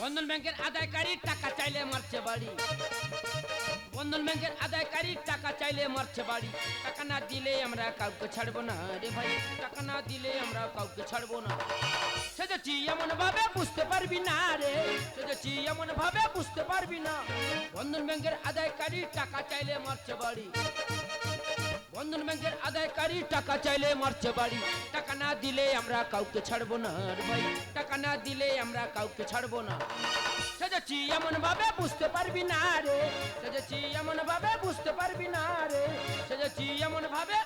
বন্ধন ব্যাংকের আদায়কারী টাকা চাইলে মারছে বাড়ি। বন্ধন ব্যাংকের আদায়কারী টাকা চাইলে মারছে বাড়ি। টাকা না দিলে আমরা কাউকে ছাড়বো না রে ভাই, টাকা না দিলে আমরা কাউকে ছাড়বো না। সেজেছি এমন ভাবে বুঝতে পারবি না রে, সেজেছি এমন ভাবে বুঝতে পারবি না। বন্ধন ব্যাংকের আদায়কারী টাকা চাইলে মারছে বাড়ি। বন্ধন ব্যাংকের আদায়কারী টাকা চাইলে মারছে বাড়ি। টাকা না দিলে আমরা কাউকে ছাড়বো না রে ভাই, টাকা না দিলে আমরা কাউকে ছাড়বো না। সেজেছি এমন ভাবে বুঝতে পারবি না রে, সেজেছি এমন ভাবে বুঝতে পারবি না রে, সেজেছি এমন ভাবে।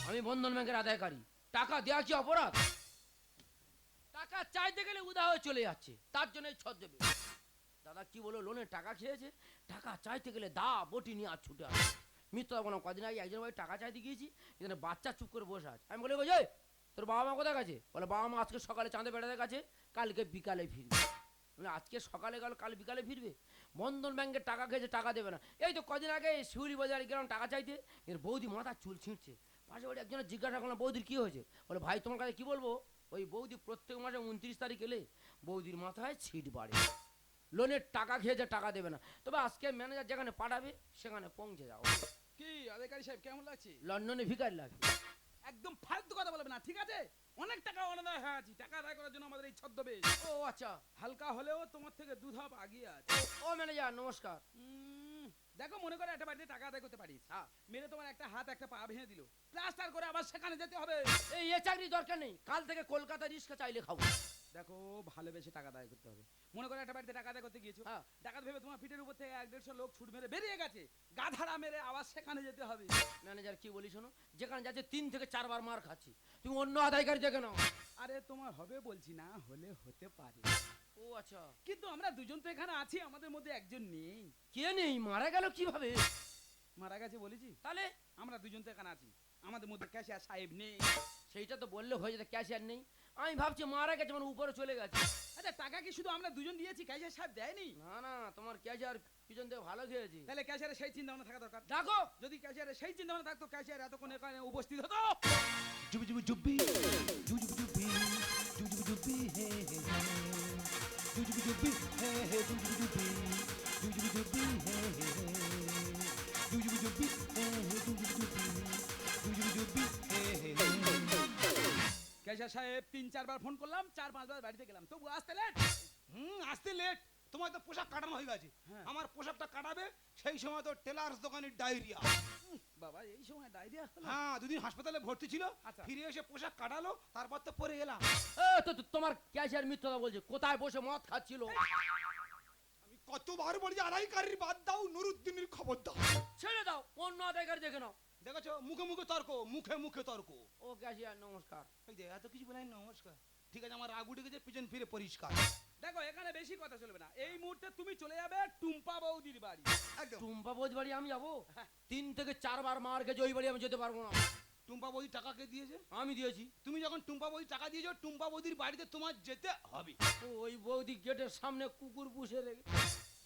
আমি বন্ধন ব্যাংকের আদায়কারী, টাকা দেওয়া কি অপরাধ? টাকা চাইতে গেলে উদা হয়ে চলে যাচ্ছে, তার জন্য ছদ দেবে। দাদা কি বলো, লোনের টাকা খেয়েছে, টাকা চাইতে গেলে দা বটি নিয়ে আর ছুটে আসে। মিথ্যা বললাম, কদিন আগে একজন ভাই টাকা চাইতে গিয়েছি, এখানে বাচ্চা চুপ করে বসে আছে। আমি বলি যে তোর বাবা মা কোথায় গেছে? বলে বাবা মা আজকে সকালে চাঁদে বেড়াতে গেছে, কালকে বিকালে ফিরবে। মানে আজকে সকালে গেল, কাল বিকালে ফিরবে। বন্ধন ব্যাংকের টাকা খেয়েছে, টাকা দেবে না। এই তো কদিন আগে শিউরি বাজারে গেলাম টাকা চাইতে, এর বৌদি মাথার চুল ছিঁড়ছে। পাশে বাড়ি একজনের জিজ্ঞাসা করলাম বৌদির কী হয়েছে? বলে ভাই তোমার কাছে কী বলবো, ওই বৌদি প্রত্যেক মাসে 29 তারিখ এলে বৌদির মাথায় ছিট বাড়ে। লোনের টাকা খেয়েছে, টাকা দেবে না। তবে আজকে ম্যানেজার যেখানে পাঠাবে সেখানে পৌঁছে যাও। কি আধিকারী সাহেব কেমন লাগছে? লন্ডনে ভিখারি লাগে। একদম ফালতু কথা বলবে না, ঠিক আছে? অনেক টাকা অনাদায় হয়ে আছি, টাকা আদায় করার জন্য আমাদের এই ছদ্মবেশ। ও আচ্ছা, হালকা হলেও তোমার থেকে দুধাপ আগিয়ে আছে। ও ম্যানেজার নমস্কার। দেখো মনে করে একটা বাড়িতে টাকা আদায় করতে পারিস, হ্যাঁ। মেরে তোমার একটা হাত একটা পা ভেঙে দিল, প্লাস্টার করে আবার সেখানে যেতে হবে। এই এ চাকরি দরকার নেই, কাল থেকে কলকাতা রিক্সা চাইলে খাবো। দেখো ভালোবেসে টাকা আদায় করতে হবে। মনে করে একটা বাড়িতে টাকা আদায় করতে গিয়েছো, হ্যাঁ। ডাকাত ভেবে তোমার পিঠের উপর থেকে 1-150 লোক ছুট মেরে বেরিয়ে গেছে, গাধাড়া মেরে আবার সেখানে যেতে হবে। ম্যানেজার কি বলি শোনো, যেখানে যাচ্ছে 3 থেকে 4 বার মার খাচ্ছি, তুমি অন্য আদায়কারী দেখে নাও। আরে তোমার হবে বলছি না, হলে হতে পারে। ও আচ্ছা, কিন্তু আমরা দুজন তো এখানে আছি, আমাদের মধ্যে একজন নেই। কে নেই? মারা গেল কিভাবে? মারা গেছে বলেছি? তাহলে আমরা দুজন তো এখানে আছি, আমাদের মধ্যে ক্যাশিয়ার সাহেব নেই। সেইটা তো বললে হয়ে যেত, ক্যাশিয়ার নেই। আমি ভাবছি মারা গেছে মানে উপরে চলে গেছে। আচ্ছা টাকা কি শুধু আমরা দুজন দিয়েছি, ক্যাশিয়ার সাহেব দেয়নি? না না, তোমার ক্যাশিয়ার পিছন থেকে ভালো খেয়েছি। তাহলে ক্যাশিয়ারের সেই চিন্তা ভাবনা থাকা দরকার। দেখো যদি ক্যাশিয়ারের সেই চিন্তা ভাবনা থাকতো, ক্যাশিয়ার এতক্ষণ এখানে উপস্থিত হতো। জুবি জুবি জুবি জুবি জুবি জুবি জুবি হে হে জুবি জুবি হে হে জুবি জুবি জুবি জুবি হে হে জুবি জুবি হে হে জুবি জুবি জুবি হে হে। ক্যাশিয়ার সাহেব 3-4 বার ফোন করলাম, 4-5 বার বাড়িতে গেলাম, তবু আসতে লেট। আসতে লেট। তোমার তো পোশাক কাটানো হয়ে গেছে, হ্যাঁ। আমার পোশাকটা কাটাবে সেই সময় তো টেলার্স দোকানের ডায়রিয়া। বাবা এই সময় ডায়রিয়া হলো? হ্যাঁ, দুদিন হাসপাতালে ভর্তি ছিল, আচ্ছা। ফিরে এসে পোশাক কাটালো, তারপর তো পরে এলাম। তোমার ক্যাশিয়ার মিথ্যা বলছে, কোথায় বসে মদ খাচ্ছিল। আমি কতবার বলি আড়াইকারির বাদ দাও, নুরুদ্দিনের খবর দাও। ছেড়ে দাও, অন্য আদায়কারী দেখে নাও। দেখেছো, মুখে মুখে তর্ক, মুখে মুখে তর্ক। ও ক্যাশিয়ার নমস্কার। এই যে এত কিছু বলেন নমস্কার, ঠিক আছে আমার রাগ উঠে গেছে, পিছন ফিরে পরিষ্কার। দেখো এখানে বেশি কথা চলবে না, এই মুহূর্তে তুমি চলে যাবে টুম্পা বৌদির বাড়ি। একদম। টুম্পা বৌদি বাড়ি আমি যাবো? 3 থেকে 4 বার মার খেয়েছে, ওই বাড়ি আমি যেতে পারবো না। টুম্পা বৌদি টাকা কে দিয়েছে? আমি দিয়েছি। তুমি যখন টুম্পা বৌদি টাকা দিয়েছো, টুম্পা বৌদির বাড়িতে তোমার যেতে হবে। ওই বৌদি গেটের সামনে কুকুর পুষে রেখে।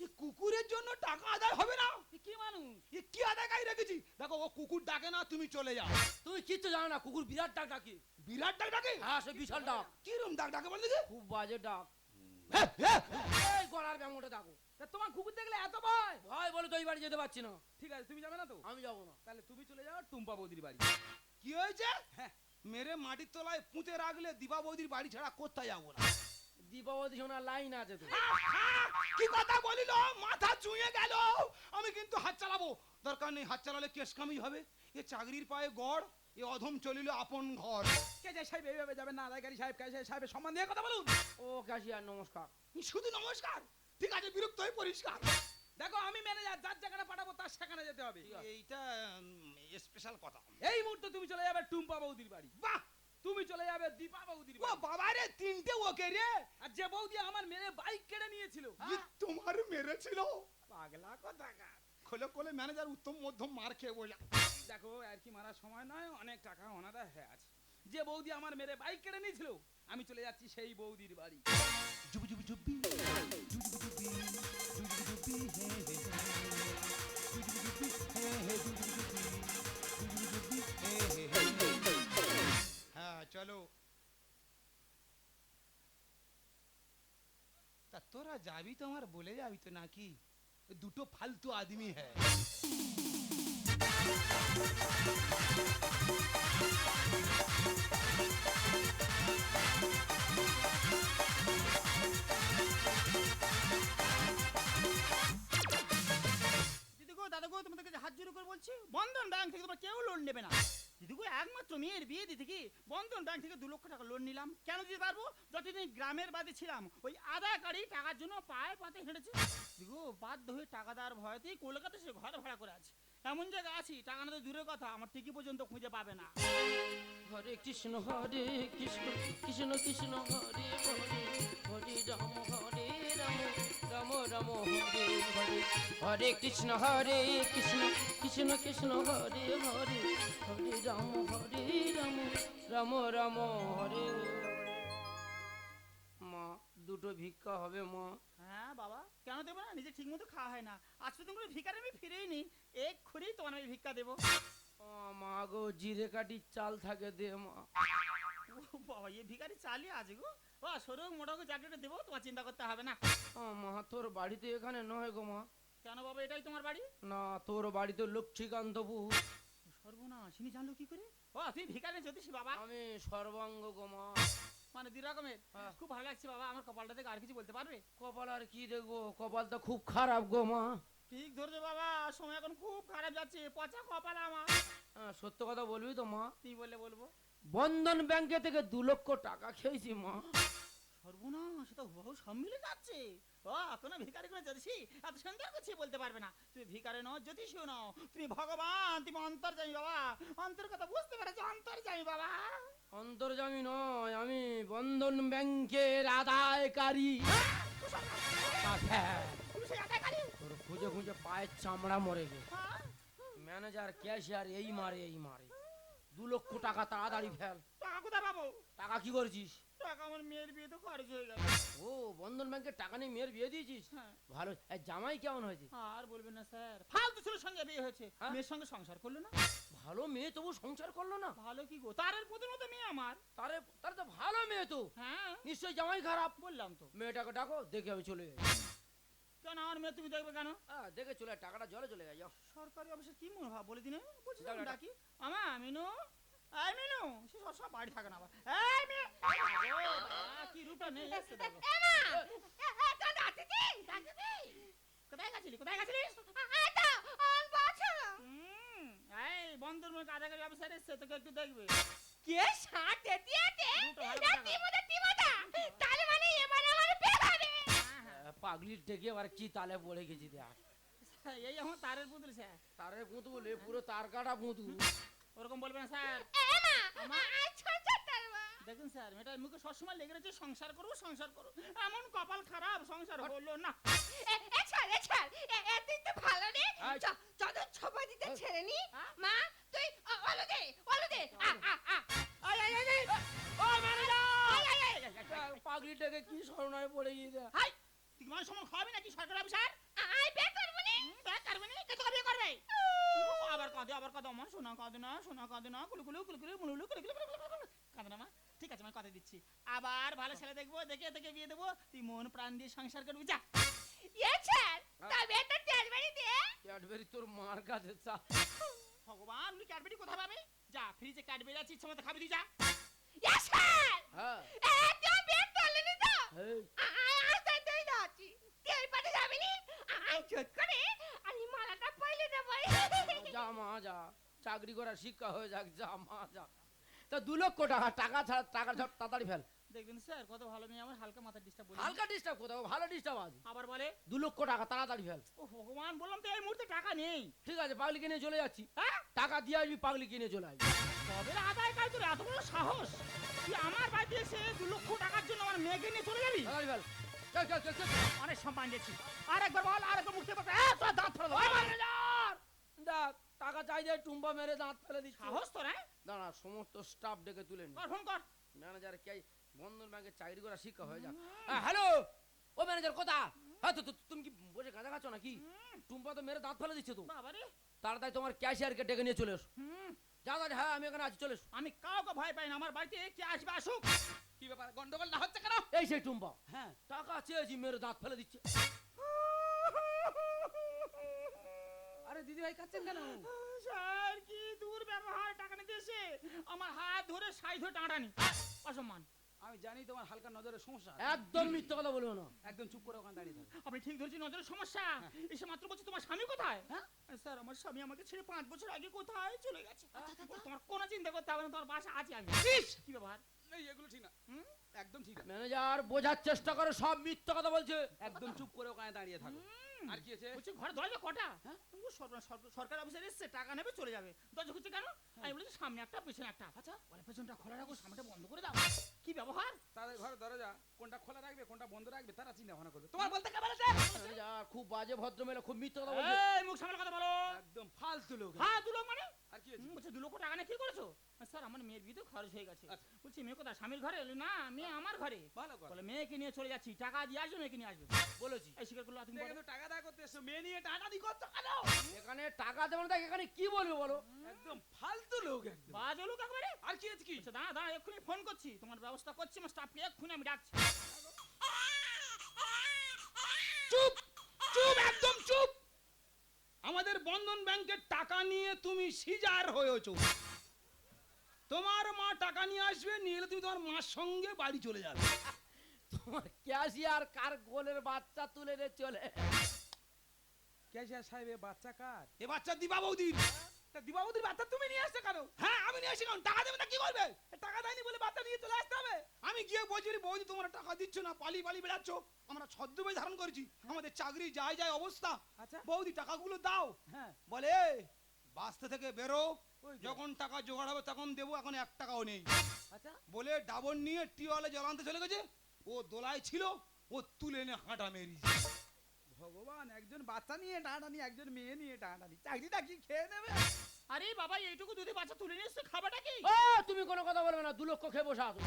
এই কুকুরের জন্য টাকা আদায় হবে না? এ কি মানুষ? এ কি আদায়কারী রেখেছি? দেখো ও কুকুর ডাকে না, তুমি চলে যাও। তুমি কিচ্ছু জানো না, কুকুর বিরাট ডাক ডাকে। বিরাট ডাক ডাকে? হ্যাঁ, সে বিশাল ডাক, কিরম ডাক ডাকে বল দেখি? খুব বাজে ডাক। হ্যাঁ, হ্যাঁ। এই গলার ব্যাঙটা ডাকো। তা তোমার কুকুর দেখলে এত ভয়? ভয় বলে তো ওই বাড়ি যেতে পারছি না। ঠিক আছে তুমি যাবে না তো? আমি যাবো না। তাহলে তুমি চলে যাও টুম্পা বৌদির বাড়ি। কি হয়েছে? হ্যাঁ। মেরে মাটির তলায় পুঁতে রাখলে দিবা বৌদির বাড়ি ছাড়া কোথায় যাবো না। দীপাবলি শোনার লাইন আছে তো। কি কথা বলিল, মাথা চুঁয়ে গেল। আমি কিন্তু হাত চালাবো, দরকার নেই, হাত চালালে কেস কামি হবে। এ চাকরির পায়ে গড়, এ অধম চলিল আপন ঘর। কে যে সাহেব এইভাবে যাবেন না, আদায়কারী সাহেব ক্যাশিয়ার সাহেবের সম্মান দিয়ে কথা বলুন। ও ক্যাশিয়ার নমস্কার। শুধু নমস্কার, ঠিক আছে, বিরক্ত হয়ে পরিষ্কার। দেখো আমি ম্যানেজার, যার জায়গাটা পাঠাবো তার সেখানে যেতে হবে। এইটা স্পেশাল কথা। এই মুহূর্তে তুমি চলে যাবে টুম্পা বৌদির বাড়ি। বাহ, তুমি চলে যাবে দীপা বৌদির ও বাড়ি। বাবা রে, তিনটে ওকে রে। আর যে বৌদি আমার মেয়ে বাইক কেড়ে নিয়েছিল, ই তোমার মেরেছিল? পাগলা কোথাকার। খোলে খোলে ম্যানেজার উত্তম মধ্যম মার খেয়ে বসে। দেখো আর কি মারার সময় নয়, অনেক টাকা অনাদায় হয়ে আছে। যে বৌদি আমার মেরে বাইক কেড়ে নিয়েছিল, আমি চলে যাচ্ছি সেই বৌদির বাড়ি। জুবি জুবি জুবি জুবি জুবি জুবি জুবি হে হে জুবি জুবি হে হে জুবি জুবি হে হে। হ্যাঁ চলো। তোরা যাবি তো আমার বলে যাবি তো নাকি দুটো ফালতু আদমি হ্যাঁ দিদি গো দাদা গো তোমাদের কাছে হাত জোড় করে বলছি বন্ধন ব্যাংক থেকে তোমরা কেউ লোন নেবে না দিদি গো একমাত্র মেয়ের বিয়ে দিতে কি বন্ধন ব্যাংক থেকে 2 লক্ষ টাকা লোন নিলাম কেন দিতে পারবো যতদিন গ্রামের বাদে ছিলাম ওই আধার কার্ডই টাকার জন্য পায়ে পাতে হেঁটেছি দিদি গো বাধ্য হয়ে টাকা দেওয়ার ভয়তেই কলকাতা সে ঘর ভাড়া করে আছে এমন জায়গা আছি টাকা না তো দূরের কথা আমার ঠিকই পর্যন্ত খুঁজে পাবে না হরে কৃষ্ণ কৃষ্ণ কৃষ্ণ হরে হরে হরে রাম রাম রাম হরে হরে হরে কৃষ্ণ কৃষ্ণ কৃষ্ণ হরে হরে হরে রাম রাম রাম হরে মা দুটো ভিক্ষা হবে মা হ্যাঁ বাবা কেন দেবো না নিজে ঠিক মতো খাওয়া হয় না আজ তো তুমি ভিকারে আমি ফিরেই নি এক্ষুনি তোমার আমি ভিক্ষা দেবো ও মা গো জিরে কাঠির চাল থাকে দে মা ও বাবা এই ভিখারি চালিয়ে আছে গো ও সরু মোটা করে চাকরিটা দেবো তোমার চিন্তা করতে হবে না ও মা তোর বাড়িতে এখানে নয় গো মা কেন বাবা এটাই তোমার বাড়ি না তোর বাড়িতে লক্ষ্মীকান্তপুর সর্বনাশ ইনি জানলো কি করে ও তুমি ভিখারি জ্যোতিষী বাবা আমি সর্বাঙ্গ গো মা মানে 2 রকমের হ্যাঁ। খুব ভালো লাগছে বাবা আমার কপালটা দেখে আর কিছু বলতে পারবে কপাল আর কি দেখবো কপালটা খুব খারাপ গো মা ঠিক ধরছে বাবা সময় এখন খুব খারাপ যাচ্ছে পচা কপাল আমার হ্যাঁ, সত্য কথা বলবি তো মা তুমি বললে বলবো বন্ধন ব্যাংকে থেকে 2 লক্ষ টাকা খেয়েছি মা সর্বনাশ সেটা বহু সব মিলে যাচ্ছে ও কোনো ভিখারি কোনো জ্যোতিষী এত সুন্দর কিছু বলতে পারবে না তুমি ভিখারি নও জ্যোতিষীও নও তুমি ভগবান তুমি অন্তর্যামী বাবা অন্তর কথা বুঝতে পেরেছো অন্তর্যামী বাবা অন্তর্জামী নয় আমি বন্ধন ব্যাংকের আদায়কারী হ্যাঁ, তুমি সেই আদায়কারী তোর খুঁজে খুঁজে পায়ের চামড়া মরে গে হ্যাঁ? ম্যানেজার ক্যাশিয়ার এই মারে 2 লক্ষ টাকা তাড়াতাড়ি ফেল টাকা কোথায় পাবো টাকা কি করেছিস টাকা আমার মেয়ের বিয়ে তো খরচ হয়ে গেল ও বন্ধন ব্যাংকের টাকা নিয়ে মেয়ের বিয়ে দিয়েছিস হ্যাঁ ভালো এই জামাই কেমন হয়েছে আর বলবেন না স্যার ফালতু ছেলের সঙ্গে বিয়ে হয়েছে হ্যাঁ? মেয়ের সঙ্গে সংসার করলো না ভালো মেয়ে তবু সংসার করলো না ভালো কি গো তারের পুতুল মতো মেয়ে আমার তারে তো ভালো মেয়ে তো হ্যাঁ নিশ্চয়ই জামাই খারাপ বললাম তো মেয়েটাকে ডাকো দেখে আমি চলে যাই কেন আমার মেয়ে তুমি দেখবে কেন দেখে চলে আয়, টাকাটা জলে চলে যাও সরকারি অফিসে কি মনোভাব বলে দিনে বলছি দাও, দাও। ডাকি আমা মিনু এই মিনু সে সব বাড়ি থাকে না আবার এই মেয়ে কি রূপটা নেই এসে দেখো কোথায় গেছিলি এই বন্ধুর মুখে আধাকারী অফিসার এসছে তোকে একটু দেখবে কে সাথে দিয়েছে দুটো ভালো না টাকা। তিমোদা তার মানে এবার আমার বিয়ে হবে পাগলির ডেকে আবার কি তালে পড়ে গেছি দেখ এই আমার তারের পুতুল স্যার তারে পুঁতু বলে পুরো তার কাটা পুঁতু ওরকম বলবেন না স্যার এমা ছোট তারবা দেখুন স্যার মেয়েটার মুখে সবসময় লেগে রয়েছে সংসার করবো এমন কপাল খারাপ সংসার হলো না ছাড় তুই তো ভালো রে আই। চল ছবি দিতে ছেড়ে নি হ্যাঁ? মা তুই ওলো দে আয় আয় আয় আয় ও ম্যানেজার পাগলির ডেকে কি স্মরণায় পড়ে গিয়েছে হাই তুই মান সময় খাবি নাকি সরকারি অফিসার আই বে করব নি দেখ করবে না কে তোকে বিয়ে করবে আবার কাঁদে আমার সোনা কাঁদে না কুলুকুলু মুলুলু কুলুকুলু কাঁদে না মা ঠিক আছে আমি কথা দিচ্ছি আবার ভালো ছেলে দেখবো দেখে বিয়ে দেবো তুই মন প্রাণ দিয়ে সংসার করবি যা ছাড় তবে এটা তেলবাড়ি দে ক্যাডবেরি তোর মার কাছে চা ভগবান উনি ক্যাডবেরি কোথায় পাবে যা ফ্রিজে ক্যাডবেরি আছে ইচ্ছা মতো খাবি তুই যা ছাড় হ্যাঁ তুই বিয়ে করলি নি তো এই, আস্তে তুই যাচ্ছি তুই পাঠে যাবি নি চট করে আমি মালাটা পাইলে না ভাই যা মা যা চাকরি করার শিক্ষা হয়ে যাক যা মা যা তা 2 লক্ষ টাকা ছাড়া টাকা তাড়াতাড়ি ফেল দেখবেন স্যার কত ভালো মেয়ে আমার হালকা মাথা ডিস্টার্ব বলি হালকা ডিস্টার্ব কোথাও ভালো ডিস্টার্ব আছে আবার বলে 2 লক্ষ টাকা তাড়াতাড়ি ফেল ও ভগবান বললাম তো এই মুহূর্তে টাকা নেই ঠিক আছে পাগলিকে নিয়ে চলে যাচ্ছি হ্যাঁ টাকা দিয়ে আসবি পাগলিকে নিয়ে চলে আসবি তবে আদায় কাজ তোর এত বড় সাহস তুই আমার বাড়িতে এসে 2 লক্ষ টাকার জন্য আমার মেয়েকে নিয়ে চলে যাবি তাড়াতাড়ি ফেল চল অনেক সম্মান দিয়েছি আরেকবার বল আরেকবার মুখে বল তোর দাঁত ফেলে দেবো দেখ টাকা চাইলে টুম্বা মেরে দাঁত ফেলে দিচ্ছি সাহস তোর হ্যাঁ দাঁড়া সমস্ত স্টাফ ডেকে তুলে নি কর ফোন কর ম্যানেজার কে বন্ধন ব্যাংকে চাকরি করা শিক্ষা হয়ে যাক হ্যালো ও ম্যানেজার কথা হ্যাঁ তো তুমি কি বসে গাঁজা খাচ্ছ নাকি টুম্পা তো মেরে দাঁত ফেলে দিচ্ছে তো বাবা রে তাড়াতাড়ি তোমার ক্যাশিয়ারকে ডেকে নিয়ে চলে এসো হুম যা হ্যাঁ আমি এখানে আছি চলে এসো আমি কাউকে ভয় পাই না আমার বাড়িতে কে আসবে আসুক কি ব্যাপার গন্ডগোল না হচ্ছে কেন? এই সেই টুম্পা হ্যাঁ টাকা চেয়েছি মেরে দাঁত ফেলে দিচ্ছে। আরে দিদি ভাই কাচ্ছেন কেন? স্যার কি দূর ব্যবহার, টাকা নিতে এসে আমার হাত ধরে সাইজ ধরে টানাটানি, অসম্মান। আমি জানি তোমার হালকা নজরের সমস্যা আছে। একদম মিথ্যে কথা বলবো না। একদম চুপ করে ওখানে দাঁড়িয়ে থাকো। আপনি ঠিক ধরেছেন, নজরের সমস্যা। এসে মাত্র বলছি তোমার স্বামী কোথায়? হ্যাঁ? স্যার আমার স্বামী আমাকে ছেড়ে 5 বছর আগে কোথায় চলে গেছে। তোমার কোনো চিন্তা করতে হবে না, তোমার বাসা আছে আমি। কি ব্যাপার? এই এগুলো ঠিক না, একদম ঠিক না। ম্যানেজার বোঝার চেষ্টা করে, সব মিথ্যে কথা বলছে। একদম চুপ করে ওখানে দাঁড়িয়ে থাকো। আর কি আছে? বলছি ঘরে দরজা কটা? সরকার অফিসার এসছে, টাকা নেবে চলে যাবে, দরজা খুঁজছে কেন? আমি বলেছি সামনে একটা পেছনে একটা। আচ্ছা বলে পেছনটা খোলা রাখো, সামনেটা বন্ধ করে দাও। কি ব্যবহার? তাদের ঘরে দরজা কোনটা খোলা রাখবে কোনটা বন্ধ রাখবে তারা চিন্তা ভাবনা করবে। তোমার বলতে কেমন আছে? ম্যানেজার খুব বাজে ভদ্রমেলা, খুব মিথ্যে কথা বলছে। এই মুখ সামনে কথা বলো। একদম ফালতু লোক। হ্যাঁ 2 লাখ মানে? আর কি আছে? বলছে 2 লক্ষ টাকা নিয়ে কি করেছো? স্যার আমার মেয়ের বিয়েতে খরচ হয়ে গেছে। আচ্ছা। বলছি মেয়ে কোথায়? স্বামীর ঘরে? না মেয়ে আমার ঘরে। ভালো কথা। বলে মেয়েকে নিয়ে চলে যাচ্ছি, টাকা দিয়ে আসবে, মেয়েকে নিয়ে আসবে। বলেছি এই স্বীকার করলো, তুমি কিন্তু টাকা দায় করতে এসো, মেয়ে নিয়ে টাকা দি করছো কেন? এখানে টাকা দেবো না, এখানে কি বলবে বলো? একদম ফালতু লোক একদম। বাজ লোক একবারে। আর কি আছে কি? আচ্ছা দাঁড়া দাঁড়া, এক্ষুনি ফোন করছি, তোমার ব্যবস্থা করছি, আমার স্টাফকে এক্ষুনি আমি ডাকছি। চুপ চুপ একদম চুপ। আমাদের বন্ধন ব্যাংকের টাকা নিয়ে তুমি সিজার হয়েছো। তোমার মা টাকা নিয়ে আসবে, নিয়ে এলে তুমি তোমার মার সঙ্গে বাড়ি চলে যাবে। তোমার ক্যাশিয়ার কার গোলের বাচ্চা তুলে নিয়ে চলে। ক্যাশিয়ার সাহেব বাচ্চা কার? এ বাচ্চা দিবা বৌদির। তা দিবাবুদির বাচ্চা তুমি নিয়ে আসছো কেন? হ্যাঁ আমি নিয়ে আসি, কারণ টাকা দেবে না কি করবে? টাকা দেয়নি বলে বাচ্চা নিয়ে চলে আসতে হবে? আমি গিয়ে বলছি বৌদি তোমরা টাকা দিচ্ছ না, পালি পালি বেড়াচ্ছ। আমরা ছদ্মবেশ ধারণ করেছি, আমাদের চাকরি যায় যায় অবস্থা। আচ্ছা। বৌদি টাকাগুলো দাও। হ্যাঁ। বলে বাস্তে থেকে বেরো, ওই যে। যখন টাকা জোগাড় হবে তখন দেবো, এখন 1 টাকাও নেই। আচ্ছা। বলে ডাবর নিয়ে টিওয়ালে জল আনতে চলে গেছে। ও দোলায় ছিল, ও তুলে এনে হাঁটা মেরিয়েছে। ভগবান, একজন বাচ্চা নিয়ে টানাটানি, একজন মেয়ে নিয়ে টানাটানি, চাকরিটা কি খেয়ে নেবে? আরে বাবা এইটুকু দুধে বাচ্চা তুলে নিয়ে এসছে, খাবারটা কি? ও তুমি কোনো কথা বলবে না, 2 লক্ষ খেয়ে বসে আছো।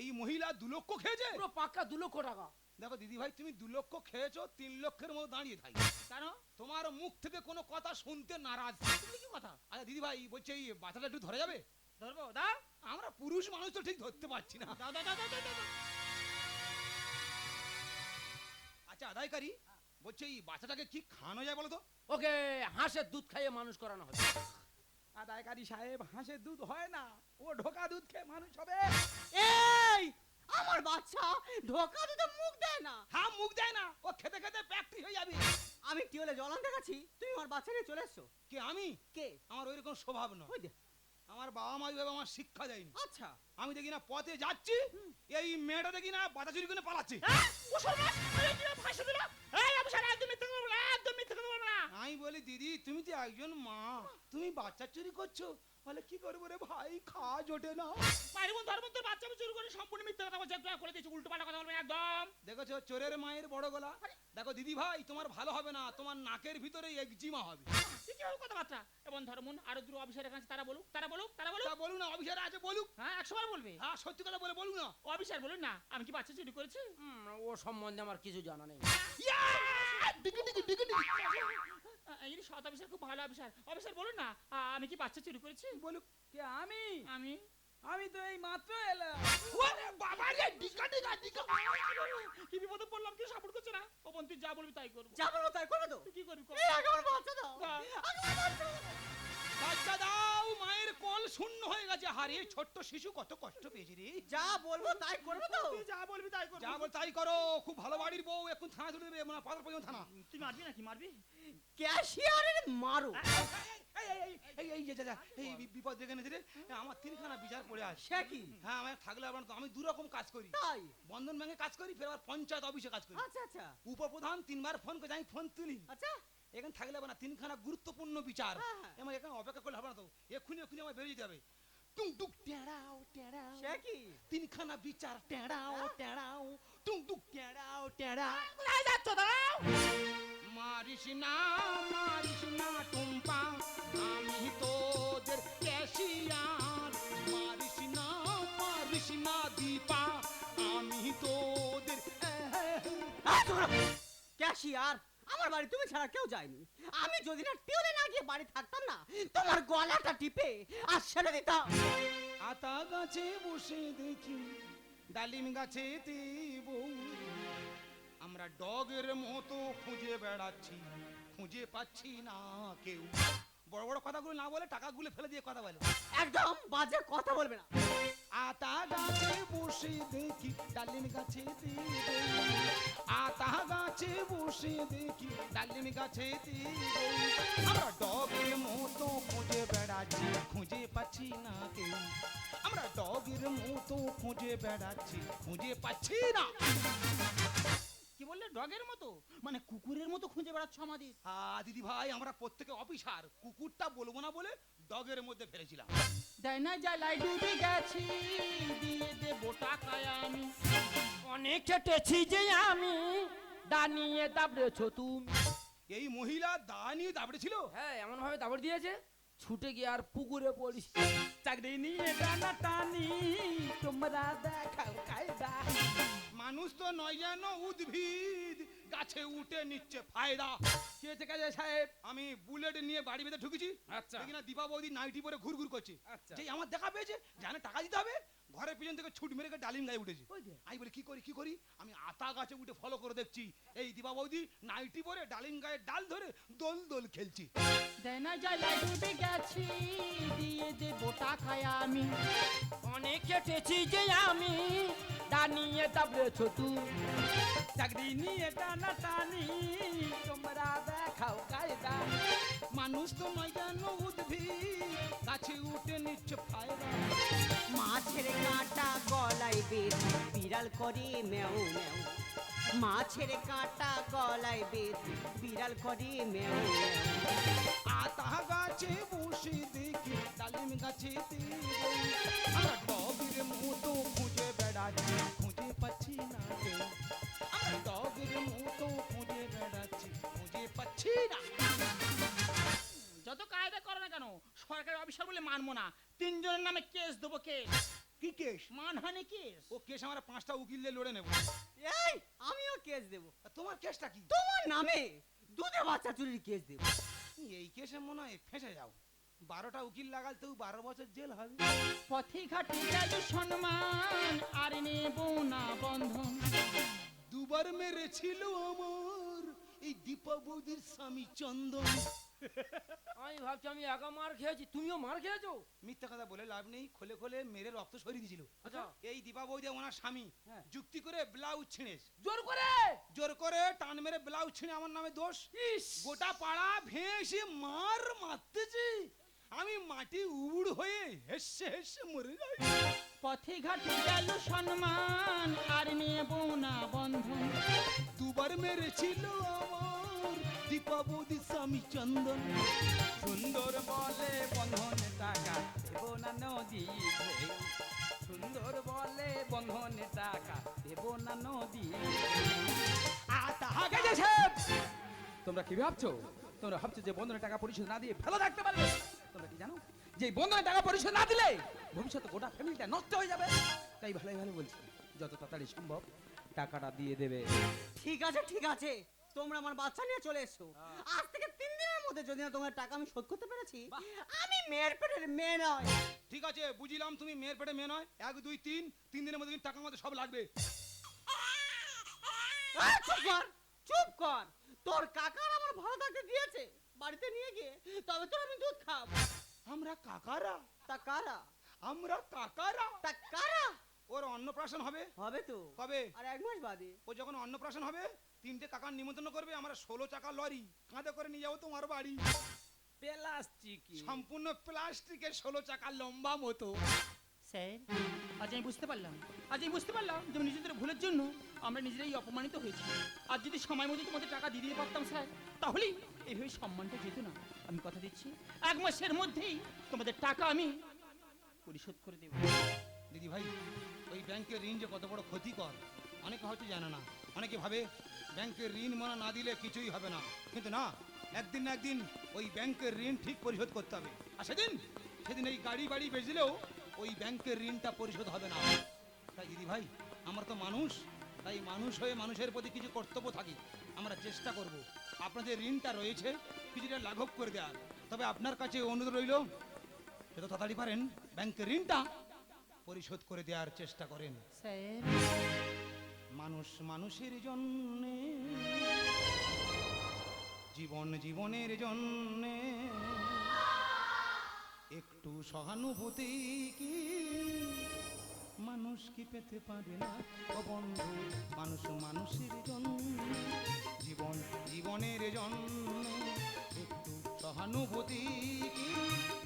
এই মহিলা 2 লক্ষ খেয়েছে। পুরো পাক্কা 2 লক্ষ টাকা। দেখো দিদি ভাই, তুমি 2 লক্ষ খেয়েছো, 3 লক্ষের মতো দাঁড়িয়ে থাকি। কেন? তোমার মুখ থেকে কোনো কথা শুনতে নারাজ। তুমি কি কথা? আচ্ছা দিদি ভাই বলছে এই বাচ্চাটা একটু ধরা যাবে? ধরবো দাও আমরা পুরুষ মানুষ তো ঠিক ধরতে পারছি না। দাও দাও দাও দাও, দাও, দাও। আচ্ছা আদায়কারী বলছে এই বাচ্চাটাকে কি খাওয়ানো যায় বলো তো? ওকে হাঁসের দুধ খাইয়ে মানুষ করানো হবে। আদায়কারী সাহেব, হাঁসের দুধ হয় না, ও ঢোকা দুধ খেয়ে মানুষ হবে। এই আমার বাচ্চা ঢোকা দিতে মুখ দেয় না। হ্যাঁ মুখ দেয় না, ও খেতে খেতে ফ্যাক্টরি হয়ে যাবে। আমি টিউলে জল আনতে গেছি, তুমি আমার বাচ্চা নিয়ে চলে এসছো। কে আমি? কে? আমার ওইরকম স্বভাব নয়। ওই দে। আমার বাবা মা ওইভাবে আমার শিক্ষা দেয়নি। আচ্ছা আমি দেখি না পথে যাচ্ছি, এই মেয়েটা দেখি না বাতা চুরি করে পালাচ্ছে। ও সর্বনাশ, এই কি ফাঁসি দিল? এই অফিসার একদম মিথ্যে কথা বলবো না, একদম মিথ্যে কথা বলবো না। আমি বলি দিদি তুমি তো একজন মা, তুমি বাচ্চা চুরি করছো। বলে কি করবো রে ভাই, খাওয়া জোটে না। মায়ের বোন ধর্ম তোর বাচ্চা আমি চুরি করে সম্পূর্ণ মিথ্যে কথা বলছে, একটু করে দিয়েছি, উল্টো পাল্টা কথা বলবেন একদম। দেখেছো চোরের মায়ের বড় গলা। দেখো দিদি ভাই তোমার ভালো হবে না, তোমার নাকের ভিতরে একজিমা হবে। কি হবে কথাবার্তা? এবং ধর্মন আরো দুটো অফিসারের কাছে তারা বলুক, তারা বলুক, তারা বলুক। তা বলুন না, অফিসার আছে বলুক। হ্যাঁ 100 বার বলবে। হ্যাঁ সত্যি কথা বলে বলুন না। অফিসার বলুন না, আমি কি বাচ্চা চুরি করেছি? ও সম্বন্ধে আমার কিছু জানা নেই। এই সৎ অফিসার খুব ভালো অফিসার। অফিসার বলুন না, আমি কি বাচ্চা চুরি করেছি? বলুক কে? আমি আমি আমি তো এই মাত্র এলাম। ওরে বাবা রে, ডিকা ডিকা ডিকা। কি বিপদে পড়লাম, কি সাপোর্ট করছে না। ও বোন তুই যা বলবি তাই করবো। যা বলবো তাই করে দাও। তুই কি করবি কর। এই আগে আমার বাচ্চা দাও। দাও। আগে আমার বাচ্চা দাও। বাচ্চা দাও, মায়ের কোল শূন্য হয়ে গেছে। হারে ছোট্ট শিশু কত কষ্ট পেয়েছে রে। যা বলবো তাই করবে তো। তুই যা বলবি তাই করবো। যা বল তাই করো, খুব ভালো বাড়ির বউ, এখন থানা তুলে দেবে, মানে পাতার পর্যন্ত থানা। তুই মারবি নাকি মারবি? ক্যাশিয়ারের মারো। এই যে যা এই বিপদ দেখে নেছে রে। আমার 3খানা বিচার পড়ে আছে। সে কি? হ্যাঁ আমার থাকলে আবার তো আমি 2 রকম কাজ করি। তাই? বন্ধন ব্যাংকে কাজ করি, ফের আবার পঞ্চায়েত অফিসে কাজ করি। আচ্ছা আচ্ছা উপপ্রধান 3বার ফোন করে আমি ফোন তুলি। আচ্ছা। এখানে থাকলে আবার না 3খানা গুরুত্বপূর্ণ বিচার। হ্যাঁ। আমার এখানে অপেক্ষা করলে হবে না তো, এক্ষুনি এক্ষুনি আমার বেরিয়ে যেতে হবে। টুক টেড়াও টেড়াও, সে কি? 3খানা বিচার টেড়াও টেড়াও, টুক টেড়াও টেড়াও। কোথায় যাচ্ছ দাঁড়াও? মারিস না টুম্পা, আমি তোদের ক্যাশিয়ার। মারিস না দীপা, আমি তোদের। ক্যাশিয়ার আমার বাড়ি তুমি ছাড়া কেউ যায়নি। আমি যদি না টিউলে না গিয়ে বাড়ি থাকতাম না, তোমার গলাটা টিপে আর ছেড়ে দিতাম। আতা গাছে বসে দেখি ডালিম গাছেতে বউ। আমরা ডগের মতো খুঁজে বেড়াচ্ছি, খুঁজে পাচ্ছি না কেউ। বড় বড় কথাগুলো না বলে টাকাগুলো ফেলে দিয়ে কথা বলে। একদম বাজে কথা বলবে না। আতা গাছে বসে দেখি ডালিম গাছেতে বউ। আতা গাছে বসে দেখি ডালিম গাছেতে বউ। আমরা ডগের মতো খুঁজে বেড়াচ্ছি, খুঁজে পাচ্ছি না কেউ। আমরা ডগের মতো খুঁজে বেড়াচ্ছি, খুঁজে পাচ্ছি না। কি বললে ডগের মতো? মানে কুকুরের মতো খুঁজে বেড়াচ্ছ আমাদের? দিদি ভাই, আমরা প্রত্যেকে অফিসার, কুকুরটা বলবো না বলে ডগের মধ্যে ফেলেছিলাম। দেয় না জ্বালাই ডুবে গেছি, দিয়ে দেবো টাকায় আমি। অনেক খেটেছি যে আমি, দানিয়ে দাবড়েছো তুমি। এই মহিলা দা নিয়ে দাবড়েছিল। হ্যাঁ, এমন ভাবে দাবড় দিয়েছে ছুটে গিয়ে আর পুকুরে পড়িস। চাকরি নিয়ে টানা টানি, তোমরা দেখাও কায়দা। মানুষ তো নয় যেন উদ্ভিদ, গাছে উঠে নিচ্ছে ফায়দা। কি হয়েছে কাজে সাহেব? আমি বুলেট নিয়ে বাড়ি বেঁধে ঢুকেছি, আচ্ছা। দেখি না দীপা বৌদি নাইটি পরে ঘুরঘুর করছে। আচ্ছা। যেই আমার দেখা পেয়েছে, জানে টাকা দিতে হবে, ঘরের পিছন থেকে ছুট মেরে ডালিম গায়ে উঠেছে। আমি বলি কি করি, আমি আতা গাছে উঠে ফলো করে দেখছি এই দীপা বৌদি নাইটি পরে ডালিম গায়ে ডাল ধরে দোল দোল খেলছি। দেয় না জ্বালাই ডুবে গেছি, দিয়ে দেবো টাকায় আমি। অনেক খেটেছি যে আমি, দানিয়ে দাবড়েছো তুমি। চাকরি নিয়ে টানা টানি, তোমরা দেখাও কায়দা। মানুষ তো নয় যেন উদ্ভিদ, গাছে উঠে নিচ্ছে ফায়দা। মাছের কাঁটা গলায় বেঁধে বিড়াল করে ম্যাও ম্যাও। মাছের কাঁটা গলায় বেঁধে বিড়াল করে ম্যাও ম্যাও। আতা গাছে বসে দেখি ডালিম গাছেতে বউ। আমরা ডগের মতো খুঁজে বেড়াচ্ছি, খুঁজে পাচ্ছি না কেউ। আমরা ডগের মতো খুঁজে বেড়াচ্ছি, খুঁজে পাচ্ছি না। যত কায়দা করো না কেন, সরকারি অফিসার বলে মানবো না। তিনজনের নামে কেস দেবো, কেস। কি কেস? মানহানি কেস। ও কেস আমরা 5টা উকিল দিয়ে লড়ে নেব। এই আমিও কেস দেব আর তোমার কেসটা কি? তোমার নামে। দুধে বাচ্চা চুরির কেস দেব। এই কেসে মনে হয় ফেঁসে যাও। 12টা উকিল লাগালতেও 12 বছর জেল হবে। পথে ঘাটে গেল সম্মান, আর নেব না বন্ধন। দুবার মেরেছিল আমার এই দীপা বৌদির স্বামী চন্দন। আমি ভাবছি আমি একা মার খেয়েছি, তুমিও মার খেয়েছো। মিথ্যা কথা বলে লাভ নেই, খোলে খোলে মেরে রক্ত সরিয়ে দিয়েছিল। আচ্ছা। এই দীপা বৌদি ওনার স্বামী হ্যাঁ। যুক্তি করে ব্লাউজ ছিঁড়ে, জোর করে জোর করে টান মেরে ব্লাউজ ছিঁড়ে আমার নামে দোষ। গোটা পাড়া ভেসে মার মারতেছে, আমি মাটি উড় হয়ে হেসে হেসে মরে যাই। পথে ঘাটে গেল সম্মান, আর নেব না বন্ধন। দুবার মেরেছিল আমার দীপা বৌদির স্বামী চন্দন। সুন্দর বলে বন্ধনে টাকা দেবো না নদী ঢেউ। সুন্দর বলে বন্ধনে টাকা দেবো না নদী। আতা কাজে সাহেব, তোমরা কি ভাবছো? তোমরা ভাবছো যে বন্ধনের টাকা পরিশোধ না দিয়ে ভালো থাকতে পারবে? তোমরা কি জানো যে বন্ধনের টাকা পরিশোধ না দিলে ভবিষ্যতে গোটা ফ্যামিলিটা নষ্ট হয়ে যাবে? তাই ভালোই ভালো বলছি, যত তাড়াতাড়ি সম্ভব টাকাটা দিয়ে দেবে। ঠিক আছে ঠিক আছে, তোমরা আমার বাচ্চা নিয়ে চলে এসো। আজ থেকে 3 দিনের মধ্যে যদি না তোমার টাকা আমি শোধ করতে পেরেছি, আমি মেয়ের পেটের মেয়ে নয়। ঠিক আছে, বুঝিলাম তুমি মেয়ের পেটে মেয়ে নয়। 1 2 3 দিনের মধ্যে কিন্তু টাকা আমাদের সব লাগবে। চুপ কর, চুপ কর। তোর কাকার আমার ভালো থাকতে দিয়েছে, বাড়িতে নিয়ে গিয়ে তবে তোর আমি দুধ খাবো। আমরা কাকারা, তা কারা? আমরা কাকারা। তা কারা? ওর অন্নপ্রাশন হবে। হবে তো কবে? আর 1 মাস বাদে। ও যখন অন্নপ্রাশন হবে 3টে কাকার নিমন্ত্রণ করবে। আমরা 16 চাকা লরি কাঁধে করে নিয়ে যাবো তোমার বাড়ি। প্লাস্টিক সম্পূর্ণ প্লাস্টিকের 16 চাকা লম্বা মতো। স্যার, আজ আমি বুঝতে পারলাম, যে নিজেদের ভুলের জন্য আমরা নিজেরাই অপমানিত হয়েছি। আর যদি সময় মতো তোমাদের টাকা দিয়ে দিতে পারতাম স্যার, তাহলেই এইভাবে সম্মানটা যেত না। আমি কথা দিচ্ছি 1 মাসের মধ্যেই তোমাদের টাকা আমি পরিশোধ করে দেব। দিদি ভাই, ওই ব্যাংকের ঋণ যে কত বড় ক্ষতিকর অনেকে হয়তো জানে না। অনেকে ভাবে ব্যাংকের ঋণ মানা না দিলে কিছুই হবে না, কিন্তু না, একদিন না একদিন ওই ব্যাংকের ঋণ ঠিক পরিশোধ করতে হবে। আর সেদিন এই গাড়ি বাড়ি বেচলেও ওই ব্যাংকের ঋণটা পরিশোধ হবে না। তাই দিদি ভাই, আমরা তো মানুষ, তাই মানুষ হয়ে মানুষের প্রতি কিছু কর্তব্য থাকে। আমরা চেষ্টা করব আপনাদের ঋণটা রয়েছে কিছুটা লাঘব করে দেওয়ার। তবে আপনার কাছে অনুরোধ রইল, যত তাড়াতাড়ি পারেন ব্যাংকের ঋণটা পরিশোধ করে দেওয়ার চেষ্টা করেন। স্যার মানুষ মানুষের জন্যে, জীবন জীবনের জন্যে একটু সহানুভূতি কি মানুষ কি পেতে পারে না ও বন্ধু? মানুষ মানুষের জন্য, জীবন জীবনের জন্য একটু সহানুভূতি কি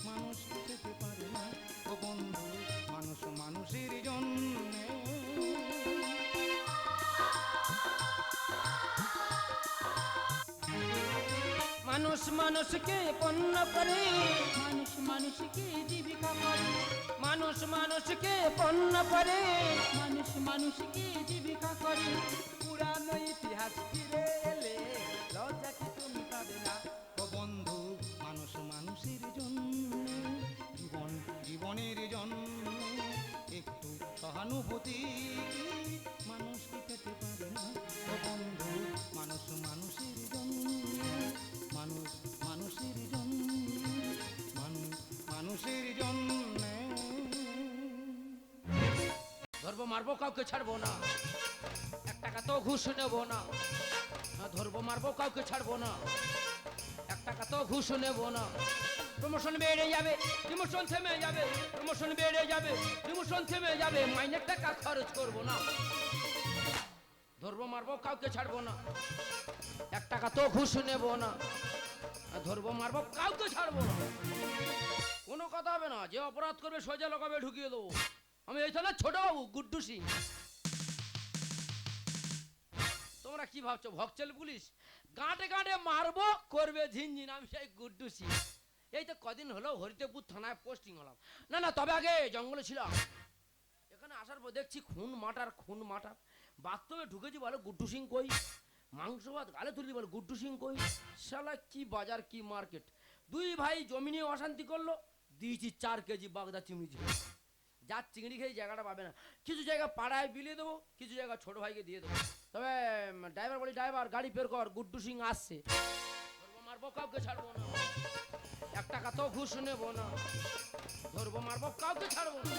মানুষ কি পেতে পারে না ও বন্ধু? মানুষ মানুষের জন্য। মানুষ মানুষকে পণ্য করে, মানুষ মানুষকে জীবিকা করে, মানুষ মানুষকে পণ্য করে, মানুষ মানুষকে জীবিকা করে। পুরানো ইতিহাস ফিরে এলে লজ্জা কি তুমি পাবে না? ও বন্ধু মানুষ মানুষের জন্য, জীবন জীবনের জন্য একটু সহানুভূতি মানুষ কি পেতে পারে না ও বন্ধু? মানুষ মানুষের জন্য, মানুষ মানুষের জন্য, মানুষ মানুষের জন্য। ধরবো মারবো কাউকে ছাড়বো না, 1 টাকা তো ঘুষ নেবো না। ধরবো মারবো কাউকে ছাড়বো না, 1 টাকা তো ঘুষ নেবো না। প্রমোশন বেড়ে যাবে, ডিমোশন থেমে যাবে, প্রমোশন বেড়ে যাবে, ডিমোশন থেমে যাবে, মাইনের টাকা খরচ করবো না। ধরবো মারবো কাউকে ছাড়বো না, 1 টাকা তো ঘুষ নেবো না। ধরবো মারবো কাউকে ছাড়বো না। কোনো কথা হবে না, যে অপরাধ করবে সোজা লগাবে ঢুকিয়ে দেবো। আমি এই থানার ছোট বাবু গুড্ডু সিং। তোমরা কি ভাবছো ভক্সেল পুলিশ? গাঁটে গাঁটে মারবো, করবে ঝিনঝিন, আমি সেই গুড্ডু সিং। এই তো কদিন হলো হরিদেবপুর থানায় পোস্টিং হলাম। না না, তবে আগে জঙ্গলে ছিলাম। এখানে আসার পর দেখছি খুন মাটার খুন মাটার। বাথরুমে ঢুকেছি, বলো গুড্ডু সিং কই? মাংস ভাত গালে তুলি, বলো গুড্ডু সিং কই? শালা কি বাজার কি মার্কেট। 2 ভাই জমি নিয়ে অশান্তি করলো, দিয়েছি 4 কেজি বাগদা চিংড়ি ঝোল। যা চিংড়ি খেয়ে জায়গাটা পাবে না। কিছু জায়গা পাড়ায় বিলিয়ে দেবো, কিছু জায়গা ছোট ভাইকে দিয়ে দেবো। তবে ড্রাইভার বলি, ড্রাইভার গাড়ি বের কর, গুড্ডু সিং আসছে। ধরবো মারবো কাউকে ছাড়বো না, 1 টাকা তো ঘুষ নেবো না। ধরবো মারবো কাউকে ছাড়বো না।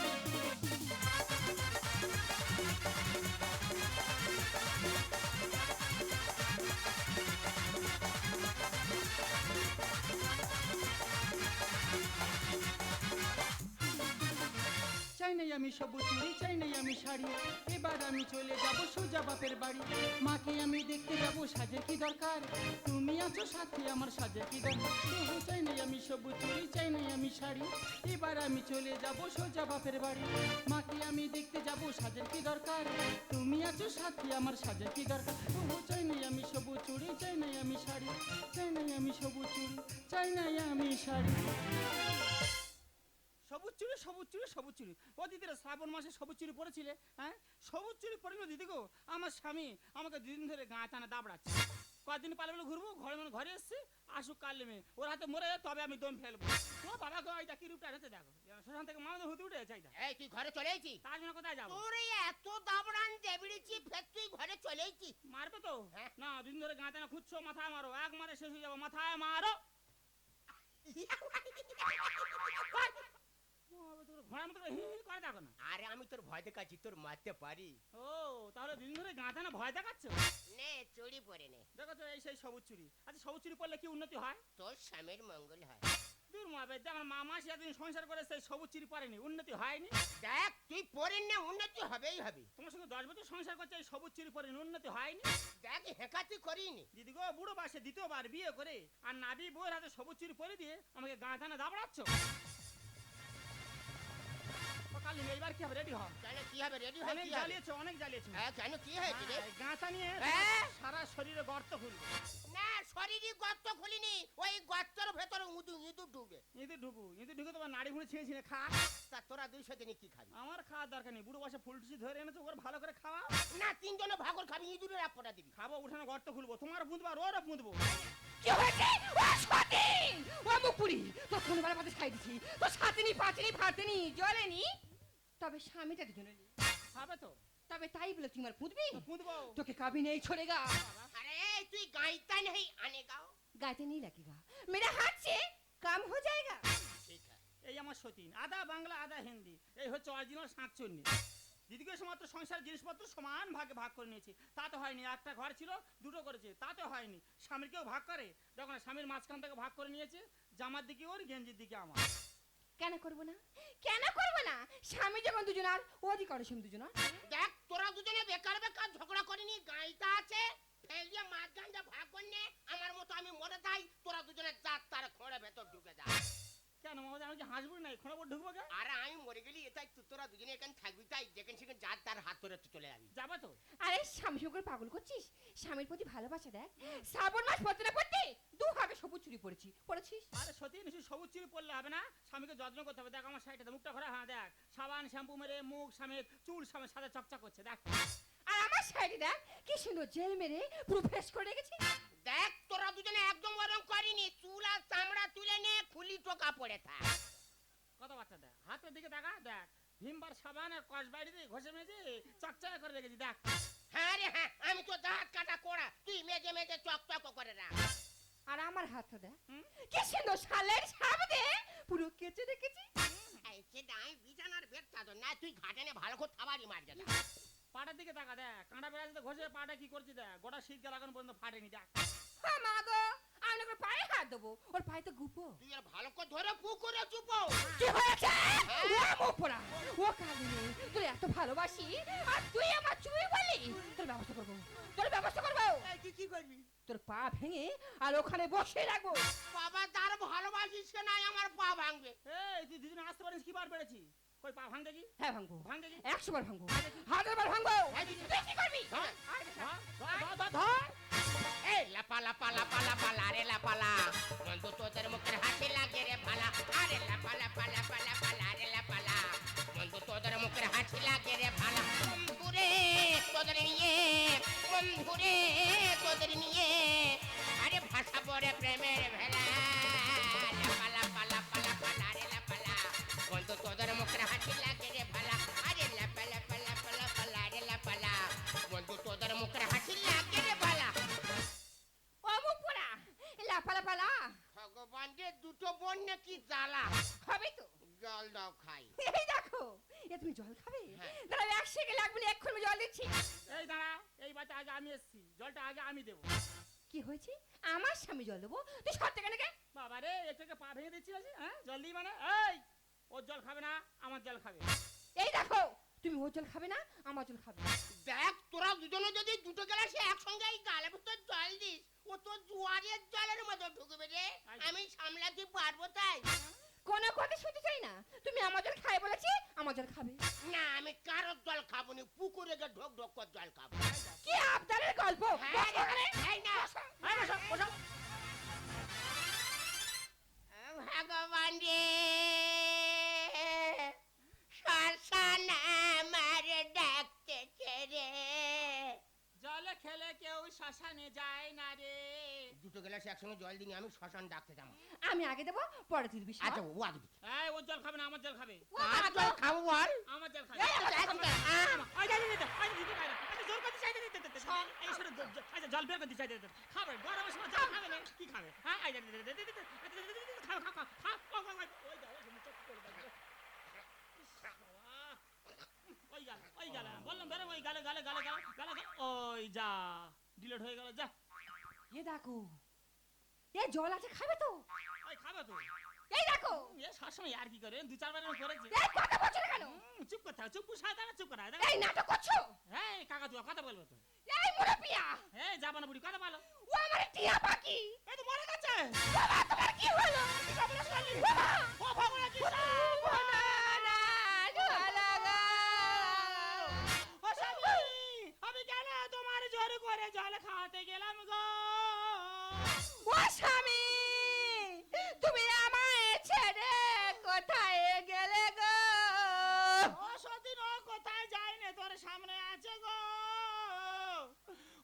চাই নাই আমি সবুজ চুড়ি, চাই নাই আমি শাড়ি, এবার আমি চলে যাব সোজা বাপের বাড়ি। মাকে আমি দেখতে যাব, সাজের কি দরকার? তুমি আছো সাথে, আমার সাজের কি দরকার? চাই নাই আমি সবুজ চুড়ি, চাই নাই আমি শাড়ি, এবার আমি চলে যাব সোজা বাপের বাড়ি। মাকে আমি দেখতে যাব, সাজের কি দরকার? তুমি আছো সাথে, আমার সাজের কি দরকার? চাই নাই আমি সবুজ চুড়ি, চাই নাই আমি শাড়ি, চাই নাই আমি সবুজ চুড়ি, চাই নাই আমি শাড়ি। সবুজ চুড়ি সবুজ চুড়ি সবুজ চুড়ি, ও দিদিরা শ্রাবণ মাসে সবুজ চুড়ি পরেছিলে? হ্যাঁ, সবুজ চুড়ি পরে দিদি গো, আমার স্বামী আমাকে 2 দিন ধরে গা টানা দাবড়াচ্ছে। কয়েকদিন পালে বলে ঘুরবো, ঘরে মানে ঘরে এসছে, আসুক কাল মেয়ে ওর হাতে মরে যায়, তবে আমি দম ফেলবো। ও বাবা গো, এইটা কি রূপটা হচ্ছে দেখো, শ্মশান থেকে মামাদের হতে উঠে চাইতা। এই তুই ঘরে চলে এসেছি? তার জন্য কোথায় যাবো? তোর এই এত দাবড়ান দেবড়েছি, ফের তুই ঘরে চলে এসেছি? মারবে তো? হ্যাঁ। না, 2 দিন ধরে গা টানা খুঁজছো, মাথায় মারো, 1 মারে শেষ হয়ে যাবো, মাথায় মারো। ঘোড়ার মতো করে হি হি করে দেখো না। আরে আমি তোর ভয় দেখাচ্ছি, তোর মারতে পারি। ও তাহলে 2 দিন ধরে গা টানা ভয় দেখাচ্ছ? নে চুরি পরে নে, দেখো তো এই সেই সবুজ চুড়ি। আচ্ছা সবুজ চুড়ি পরলে কি উন্নতি হয়? তোর স্বামীর মঙ্গল হয়। দূর মাবে, আমার মামা সেদিন সংসার করে সেই সবুজ চুড়ি পরেনি, উন্নতি হয়নি। দেখ তুই পরে নে, উন্নতি হবেই হবে। তোমার সঙ্গে 10 বছর সংসার করছে, এই সবুজ চুড়ি পরেনি, উন্নতি হয়নি। দেখ হেকাতি করিনি। দিদি গো, বুড়ো বয়সে 2বার বিয়ে করে আর নাবি বউয়ের হাতে সবুজ চুড়ি পরে দিয়ে আমাকে গা টানা দাবড়াচ্ছ। কালি এইবার কি হবে? রেডি হ। কেন কি হবে? রেডি হয় অনেক কি হবে? জ্বালিয়েছো, অনেক জ্বালিয়েছো। হ্যাঁ কেন কি হয়েছে রে? গাঁথা নিয়ে হ্যাঁ? সারা শরীরে গর্ত খুলবে। না শরীরই গর্ত খুলিনি, ওই গর্তের ভেতরে ইঁদুর ঢুকবে। ইঁদুর ঢুকে তোমার নাড়ি ভুঁড়ি ছিঁড়ে ছিঁড়ে খা। তা তোরা 200 দিনে কি খাবি? আমার খাওয়ার দরকার নেই, বুড়ো বয়সে ফুলটুসি ধরে এনেছো, ওর ভালো করে খাওয়া। না 3 জনে ভাগর খাবি, ইঁদুরের আপটা দিবি। খাবো, উঠানে গর্ত খুলবো, তোমার বুঁদবো আর ওরও বুঁদবো। কি হয়েছে? ও সতীন, ও মুকুরি, তোর কোন বেলা পাতে খাই দিছি, তোর সাতিনি পাতিনি ফাতেনি জ্বলেনি, তবে স্বামীটা দুজনে খাবে তো? তবে তাই বলে তুই আমার পুঁতবি? বুঁদবো। তোকে কাবি নেই छोड़ेगा। अरे तू गायता नहीं आने का, गाते नहीं लगेगा, मेरा हाथ से काम हो जाएगा। ठीक है। এই আমার সতীন, আধা বাংলা আধা হিন্দি, এই হচ্ছে অরিজিনাল শাঁকচুন্নি। দিদিকে মাত্র সংসার জিনিসপত্র সমান ভাগে ভাগ করে নিয়েছি, তাতে হয়নি। একটা ঘর ছিল দুটো করেছে, তাতে হয়নি। স্বামীরকেও ভাগ করে, যখন স্বামীর মাঝখান থেকে ভাগ করে নিয়েছে, জামার দিকে ওর, গেঞ্জির দিকে আমার। কেন করবো না, কেন করবো না? স্বামী যখন দুজনার, অধিকার সেম দুজনার। দেখ তোরা দুজনে বেকার বেকার ঝগড়া করিনি, গাইটা আছে ফেলিয়ে মাঝখানটা ভাগ করনে আমার মতো আমি মরে যাই, তোরা দুজনে যার তার খোঁড়ে ভেতর ঢুকে যা। কেন মহাজন, আমি যে হাসবো নাই, খোঁড়া পর ঢুকবো কে? আরে আমি মরে গেলি এটাই তোরা দুজনে এখানে থাকবি, তাই যেখানে সেখানে যার তার হাত ধরে তুই চলে যাবি। যাবা তো? আরে স্বামী সঙ্গে পাগল করছিস? স্বামীর প্রতি ভালোবাসা দেখ। শ্রাবণ মাস পড়তে না পড়তে দু হাতে সবুজ চুরি পড়েছিস। আরে সত্যি নিশ্চয়ই সবুজ চুরি পড়লে হবে না, স্বামীকে যত্ন করতে হবে। দেখ আমার শাড়িটা, মুখটা ঘোরা, হ্যাঁ দেখ, সাবান শ্যাম্পু মেরে মুখ স্বামীর চুল স্বামীর সাথে চকচক করছে দেখ। আর আমার শাড়ি দেখ কি সুন্দর জেল মেরে পুরো ফ্রেশ করে রেখেছি। দেখ তোরা দুজনে একদম ওরম করিনি, চুল আর চামড়া তুলে নে খুলি টোকা পড়ে থাক। কথাবার্তা দেখ, হাতের দিকে দেখা দেখ, ভিমবার সাবান আর কসবাড়ি দিয়ে ঘষে মেজে চকচক করে রেখেছি দেখ। হ্যাঁ রে হ্যাঁ, আমি তো দাঁত কাটা করা, তুই মেজে মেজে চকচক করে রাখ। আর আমার হাতটা দেখ কি সুন্দর শালের সাবদে পুরো কেচে রেখেছি। এই সেটা আমি বিছানার বেড চাদর না, তুই ঘাটেনে ভালো করে খাবারই মার যা। পাটার দিকে দেখা দেখ, কাঁটা বেড়াতে ঘষে পাটা কি করছি দেখ, গোটা শীত গেল এখন পর্যন্ত ফাটেনি দেখ। হ্যাঁ মা গো, আমি না করে পায়ে হাত দেবো, ওর পায়ে তো গুপো। তুই আর ভালো করে ধরে পু করে চুপো। কি হয়েছে? ও মোপরা, ও কালিনে তুই এত ভালোবাসি আর তুই আমার চুই বলি। তোর ব্যবস্থা করবো, তোর ব্যবস্থা করবো। তুই কি করবি? তোর পা ভেঙে আর ওখানে বসে রাখবো। বাবা তার ভালোবাসিস সে নাই আমার পা ভাঙবে। এই তুই দুদিন আসতে পারিস কি বার পেরেছি, কই পা ভাঙ দেখি, হ্যাঁ ভাঙবো, ভাঙ দেখি। 100 বার ভাঙবো, 1000 বার ভাঙবো। তুই কি করবি? ধর এই লাপা লাপা লাপা লাপা লারে লাপালা, বন্ধু তোদের মুখের হাসি লাগে রে ভালা। আরে লাপা লাপা লাপা লাপা লারে লাপালা, বন্ধু তোদের মুখের হাসি লাগে রে ভালা। বন্ধুরে তোদের নিয়ে, বন্ধুরে তোদের নিয়ে, আরে ভাষা পড়ে প্রেমের ভেলা। লাপা লাপা লাপা লাপা লারে লাপালা, বন্ধু তোদের মুখের হাসি লাগে রে ভালা। আরে লাপা লাপা লাপা লাপা লারে লাপালা, বন্ধু তোদের মুখের হাসি লাগে রে ভালা। ও মোপরা, লাপালা পালা ভগবান রে, দুটো বোন নাকি জ্বালা। হবে তো। জল দাও খাই। এই দেখো, এ তুমি জল খাবে? হ্যাঁ। দাঁড়াও 1 সেকেন্ড লাগবে, এক্ষুনি জল দিচ্ছি। এই দাঁড়া, এই বাচ্চা আগে আমি এসছি, জলটা আগে আমি দেবো। কি হয়েছে? আমার স্বামী জল দেবো, তুই সত্যি কেন? বাবা রে, একটু পা ভেঙে দিচ্ছি আছে, হ্যাঁ জল দিই মানে। এই ওর জল খাবে না, আমার জল খাবে। এই দেখো, তুমি ওর জল খাবে না, আমার জল খাবে। দেখ তোরা দুজনে যদি দুটো গ্লাসে একসঙ্গে এই গালের ভিতর জল দিস, ও তো জোয়ারের জলের মতো ঢুকবে রে। আমি সামলাতে পারবো তাই? কোনো কথা শুনতে চাই না, তুমি আমার জল খাই বলেছি, আমার জল খাবে। না আমি কারোর জল খাবো না, পুকুরে গিয়ে ঢোক ঢোক করে জল খাবো। কি আবদারের গল্প! হ্যাঁ রে, এই না। ভগবান রে, শ্মশান আমার ডাকতেছে রে। জলে খেলে কেউ শ্মশানে যায় না রে। দুটো গ্লাস একসঙ্গে জল দিই, আমি শ্মশান ডাকতে যাবো। আমি আগে দেবো, পরে তুই দিবি। আচ্ছা ও আগে দিবি। এই ওর জল খাবে না, আমার জল খাবে। কার জল খাবো বল? আমার জল খাবে। এই তো এক দিকে, আই যা দিতে, আই দিতে পারে। আচ্ছা জল কত চাই দিতে দিতে। এই শুনে আচ্ছা জল বের করে দিতে চাই দিতে। খাবে, গরমের সময় জল খাবে না, কি খাবে? হ্যাঁ আই যা দিতে দিতে। খা খা খা খা। ওই দাও, চুপ করে দাও। ওই গালে বললাম বেরো, ওই গালে গালে গালে গালে গালে। ওই যা ডিলিট হয়ে গেল, যা। এ দেখো, এ জল আছে, খাবে তো? ওই খাবে তো। এই দেখো, এ সবসময় আর কি করে, 2-4 বার করেছে। এই কথা বলছো না কেন? চুপ কথা, চুপ সাদা না, চুপ করা। এই নাটক করছো? হ্যাঁ কাকা তুই কথা বলবো তো। এই মুরব্বিয়া, এই যাবানা বুড়ি কথা বলো। ও আমার টিয়া পাখি। এই তো মরে গেছে। বাবা তোমার কি হলো? বাবা, ও ভগবান কি না, জল গো। ও স্বামী, আমি কেন তোমার জোর করে জল খাওয়াতে গেলাম গো? ও স্বামী, তুমি আমায় ছেড়ে কোথায় গেলে গো? ও সতীন, ও কোথায় যায় না, তোর সামনে আছে গো।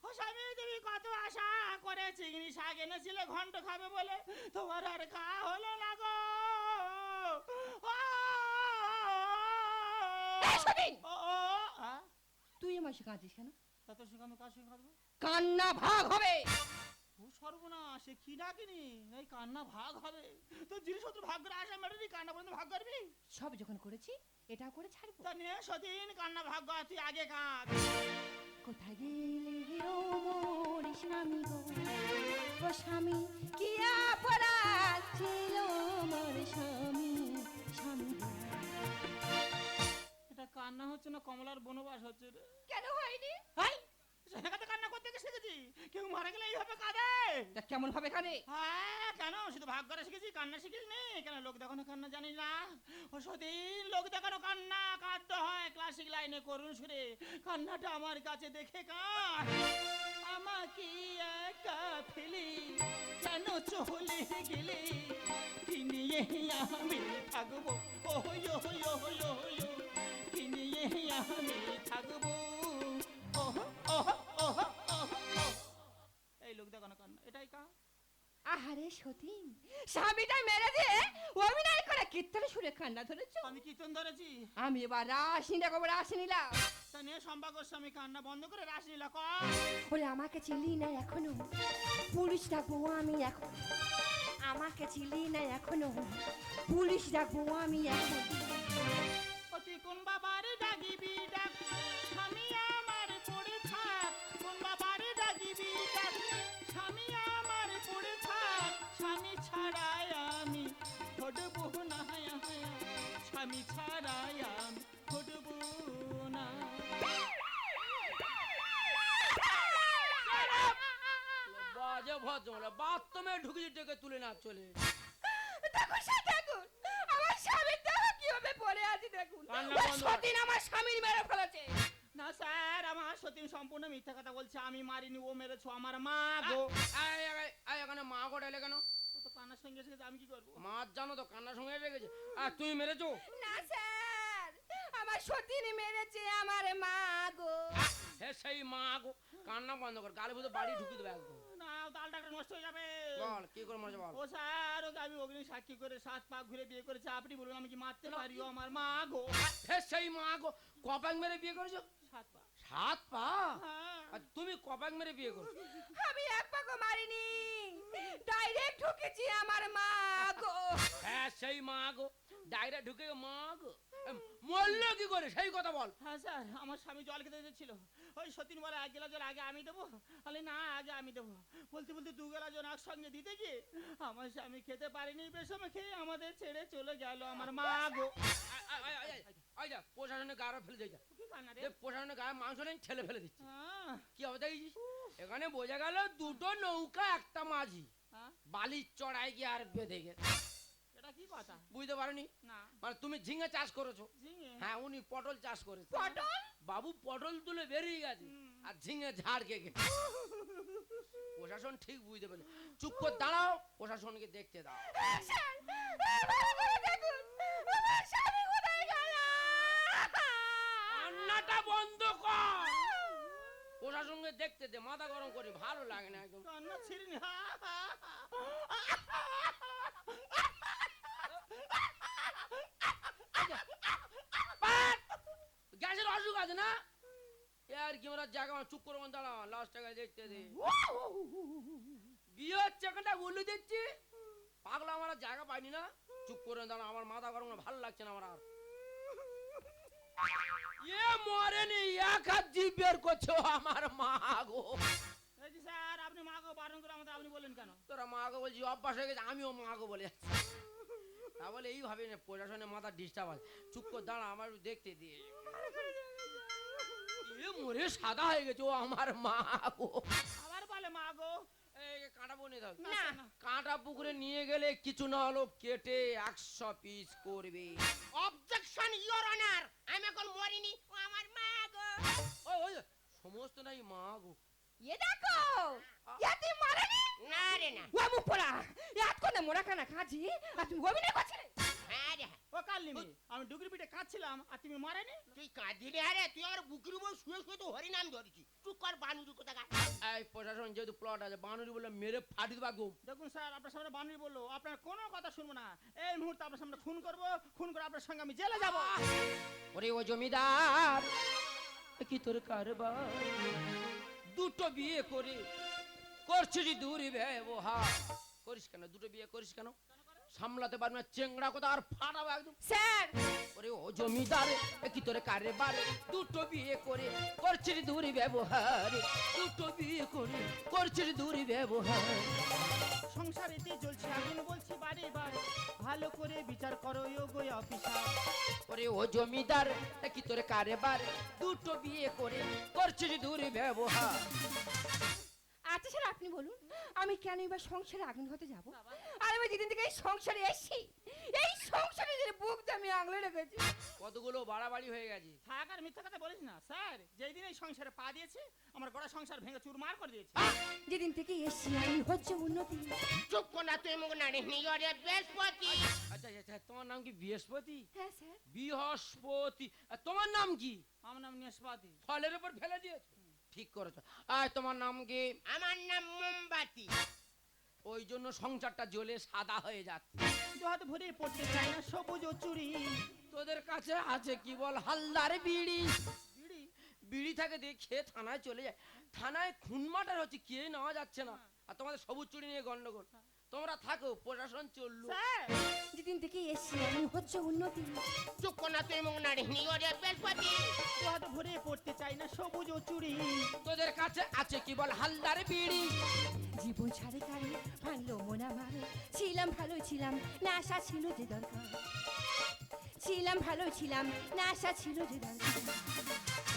ও স্বামী, তুমি কত আশা করে চিংড়ি শাক এনেছিলে ঘন্ট খাবে বলে, তোমার আর খাওয়া হলো না গো। এই সতীন, ও তুই আমার সঙ্গে কাঁদছিস কেন? তোর সঙ্গে আমি কার সঙ্গে কাঁদবো? কান্না ভাগ হবে। ও সর্বনাশ, সে কি ডাকিনি, এই কান্না ভাগ হবে। তোর জিনিসপত্র ভাগ করে আসা ম্যাডারি কান্না পর্যন্ত ভাগ করবি। সব যখন করেছি এটাও করে ছাড়বো। তা নিয়ে সতীন কান্না ভাগ কর, তুই আগে কাঁদ। কোথায় গেলে ও মোর স্বামী গো, ও স্বামী কি অপরাধ ছিল মোর স্বামী, স্বামী গো। এটা কান্না হচ্ছে না কমলার বনবাস হচ্ছে রে? কেন হয়নি? হাই, সেখানে কান্না করতে গিয়ে শিখেছি, কেউ মারা গেলে এইভাবে কাঁদে। তা কেমন ভাবে কানে? হ্যাঁ, কেন শুধু ভাগ করে শিখেছি, কান্না শিখিস নি? কেন লোক দেখানো কান্না জানিস না? ও সতীন, লোক দেখানো কান্না কাঁদতে হয় ক্লাসিক লাইনে করুন সুরে। কান্নাটা আমার কাছে দেখে কাঁদ। আমাকে একা ফেলি কেন চলে গেলে, কি নিয়ে আমি থাকবো, ও হো হো হো হো, কি নিয়ে আমি থাকবো, ওহ ওহ ওহ ওহ। এই লোক দেখানো কান্না, এটাই কা। আহারে সতীন, স্বামীটা মেরে দিয়ে অভিনয় করে কীর্তনে সুরে কান্না ধরেছো। আমি কীর্তন ধরেছি। আমি এবার রাসিনা কবে রাস নিলাম। তা নিয়ে সম্পা গোস্বামী কান্না বন্ধ করে রাস নীলা কর। বলে আমাকে চিনলি না এখনো, পুলিশ ডাকবো আমি এখন। আমাকে চিনলি না এখনো, পুলিশ ডাকবো আমি এখন। অতি কোন বাবারে ডাকিবি ডাক, স্বামী আমার পড়ে থাক। কোন বাবারে ডাকিবি ডাক, স্বামী আমার পড়ে থাক। স্বামী ছাড়াই আমি ছোটবো না, স্বামী ছাড়াই আমি ছোটবো না। বাজে ভদ্র বাথরুমে ঢুকিয়ে ডেকে তুলে না চলে। দেখুন স্যার, দেখুন আমার স্বামীর দেহ কিভাবে পড়ে আছে দেখুন। কান্না ওই বন্ধ কর। সতীন আমার স্বামীর মেরে ফেলেছে। না স্যার, আমার সতীন সম্পূর্ণ মিথ্যা কথা বলছে। আমি মারিনি, ও মেরেছো আমার মা গো। এখানে মা গোটা এলে কেন? ও তো কান্নার সঙ্গে এসে গেছে, আমি কি করবো? মাছ জানো তো কান্নার সঙ্গে রেখেছে। আর তুমি মেরেছো? না স্যার, আমার সতীন মেরেছে আমার মা গো। হে সেই মা গো, কান্না বন্ধ কর, গালে ভূতে বাড়ি ঢুকিয়ে দেবে একদম। না, তালটা নষ্ট হয়ে যাবে। বল কি করে মরে বল। ও স্যার, ওকে আমি অগ্নি সাক্ষী করে 7 পা ঘুরে বিয়ে করেছি। আপনি বলুন আমি কি মারতে পারি? ও আমার মা গো। হে সেই মা গো, কপাক মেরে বিয়ে করেছো? 7 পা। 7 পা? হ্যাঁ। আর তুমি কপাক মেরে বিয়ে করছো? আমি এক পাকও মারিনি, ডাইরেক্ট ঢুকেছি আমার মা গো। হ্যাঁ সেই মা গো, ডাইরেক্ট ঢুকে মা গো। মরলো কি করে সেই কথা বল। হ্যাঁ স্যার, আমার স্বামী জল খেতে যাচ্ছিল। ওই সতীন বলে 1 গ্লাস জল আগে আমি দেবো। বলে না, আগে আমি দেবো। বলতে বলতে 2 গ্লাস জল একসঙ্গে দিতে গিয়ে আমার স্বামী খেতে পারেনি, বেশমে খেয়ে আমাদের ছেড়ে চলে গেল আমার মা গো। আই যা প্রশাসনের গায়ে ফেলে দিয়ে যা। কি কান্না রে? যে প্রশাসনের গায়ে মাংস নেই ঠেলে ফেলে দিচ্ছি। হ্যাঁ। কি হবে দেখিস? এখানে বোঝা গেল দুটো নৌকা একটা মাঝি হ্যাঁ, বালির চড়াই গিয়ে আর বেঁধে গেছে। এটা কি কথা? বুঝতে পারোনি? না। মানে তুমি ঝিঙে চাষ করেছো, ঝিঙে? হ্যাঁ উনি পটল চাষ করেছে। পটল? বাবু পটল তুলে বেরিয়ে গেছে আর ঝিঙে ঝাড় খেয়ে গেছে। প্রশাসন ঠিক বুঝতে পারে। চুপ করে দাঁড়াও, প্রশাসনকে দেখতে দাও। স্যার, ভালো করে দেখুন আমার স্বামী কোথায় গেল। কান্নাটা বন্ধ কর, প্রশাসনকে দেখতে দে। মাথা গরম করে ভালো লাগে না একদম। কান্না ছিড়িনি। গ্যাসের অসুখ আছে না? আর কি আমরা জায়গা চুপ করে দাঁড়া, লাস্ট টাকায় দেখতে দে। বিয়ে হচ্ছে এখানটা উল্লু দিচ্ছি, পাগলা আমার আর জায়গা পাইনি না। চুপ করে দাঁড়া, আমার মাথা গরম না, ভালো লাগছে না আমার আর। এ মরেনি, এক হাত জিভ বের করছো আমার মা গো। এই যে স্যার, আপনি মা গো বারণ করে আমাদের আপনি বলেন কেন? তোরা মা গো বলছি, অভ্যাস হয়ে গেছে, আমিও মা গো বলে যাচ্ছি। তা বলে এইভাবে না, প্রশাসনের মাথা ডিস্টার্ব আছে। চুপ করে দাঁড়া, আমার একটু দেখতে দিয়ে। এ মরে সাদা হয়ে গেছে ও আমার মা গো। আবার বলে মা গো। এই কাঁটা বনে থাক না। কাঁটা পুকুরে নিয়ে গেলে কিছু না হলো কেটে 100 পিস করবে। অবজেকশন ইওর অনার, আমি এখন মরিনি, ও আমার মা গো। ওই ওই সমস্ত নাই মা গো। এ দেখো, ইয়াতি মারেনি। না রে না। ও মুখ পোড়া, এত কোনে মোরা কানা কাজি আর তুমি অভিনয় করছিলে। হ্যাঁ রে হ্যাঁ। ও কালনিমি, আমি ডুগরি পিঠে কাঁদছিলাম আর তুমি মারেনি? তুই কাঁদিলে আরে, তুই আমার বুকের উপর শুয়ে শুয়ে তো হরিনাম ধরেছি। চুপ কর বানুরি কোথাকার। এই প্রশাসন যেহেতু প্লট আছে, বানুরি বলে মেরে ফাটি দেবা গো। দেখুন স্যার, আপনার সামনে বানুরি বললো, আপনার কোনো কথা শুনবো না। এই মুহূর্তে আপনার সামনে খুন করবো, খুন করে আপনার সঙ্গে আমি জেলে যাবো। ওরে ও জমিদার, কি তোর কারবার? দুটো বিয়ে করে করছো করছে যে দূরে ব্যবহার। করিস কেন, দুটো বিয়ে করিস কেন? সামলাতে পারবি না চেংড়া কথা আর ফাটাবো একদম। স্যার ওরে ও জমিদার কি তোরে কারে বারে দুটো বিয়ে করে করছে যে দূরে ব্যবহার, দুটো বিয়ে করে করছে যে দূরে ব্যবহার। সংসারেতে জ্বলছে আগুন বলছি বারে বারে, ভালো করে বিচার করো গো অফিসার। ওরে ও জমিদার কি তোরে কারে বারে দুটো বিয়ে করে করছে যে দূরে ব্যবহার। আচ্ছা স্যার আপনি বলুন আমি কেন এবার সংসারে আগুন হতে যাব? আর আমি যেদিন থেকে এই সংসারে এসেছি এই সংসারে যে বুক আমি আগলে রেখেছি। কতগুলো বাড়াবাড়ি হয়ে গেছে। থাক আর মিথ্যা কথা বলিস না স্যার, যেই দিন এই সংসারে পা দিয়েছে আমার গোটা সংসার ভেঙে চুরমার করে দিয়েছে। যেদিন থেকে এসেছি আমি হচ্ছে উন্নতি। চুপ কর না তুই মুখ নাড়ি নিগরে বৃহস্পতি। আচ্ছা আচ্ছা তোমার নাম কি বৃহস্পতি? হ্যাঁ স্যার। বৃহস্পতি। আর তোমার নাম কি? আমার নাম নিষ্পাতি। ফলের উপর ফেলে দিয়েছো, ঠিক করেছো। আর তোমার নাম কি? আমার নাম মোমবাতি। ওই জন্য সংসারটা জ্বলে সাদা হয়ে যাচ্ছে। দু হাত ভরে পড়তে চাই না সবুজ ও চুরি। তোদের কাছে আছে কি বল হালদার বিড়ি? বিড়ি? বিড়ি থাকে দিয়ে খেয়ে থানায় চলে যায়, থানায় খুন মার্ডার হচ্ছে কে নেওয়া যাচ্ছে না, আর তোমাদের সবুজ চুরি নিয়ে গন্ডগোল। তোমরা থাকো, প্রশাসন চললো। স্যার যেদিন থেকে এসেছি আমি হচ্ছে উন্নতি। চুপ কর না তুই মুখ নাড়ি নিগরে বৃহস্পতি। দু হাত ভরে পড়তে চাই না সবুজ ও চুরি। তোদের কাছে আছে কি বল হালদার বিড়ি? জীবন ছাড়ে কারে ভাঙলো মন আমারে, ছিলাম ভালো ছিলাম না আশা ছিল যে দরকার, ছিলাম ভালো ছিলাম না আশা ছিল যে দরকার।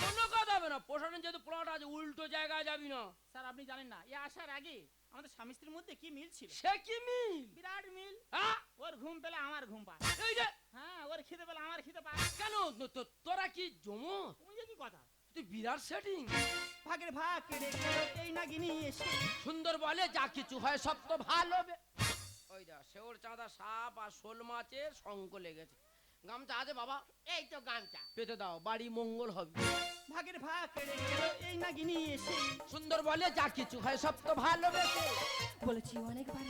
কোনো কথা হবে না, প্রশাসন যেহেতু প্লট আছে উল্টো জায়গায় যাবি না। স্যার আপনি জানেন না এ আসার আগে আমাদের স্বামী স্ত্রীর মধ্যে কি মিল ছিল? সে কি মিল? বিরাট মিল। হ্যাঁ? ওর ঘুম পেলে আমার ঘুম পায়, এই যে হ্যাঁ ওর খিদে পেলে আমার খিদে পায়। কেন তোরা কি জমো? তুমি যে কি কথা? তুই বিরাট সেটিং। ভাগের ভাগ কেড়ে গেল এই নাগিনী এসে। সুন্দর বলে যা কিছু হয় সব তো ভালো। ওই দা শেওর চাঁদা সাপ আর শোল মাছের শঙ্ক লেগেছে। গামছা আছে বাবা? এই তো গামছা। পেতে দাও, বাড়ি মঙ্গল হবে। ভাগের ভাগ কেড়ে গেল এই নাগিনী এসে। সুন্দর বলে যা কিছু হয় সব তো ভালোবেসে। বলেছি অনেকবার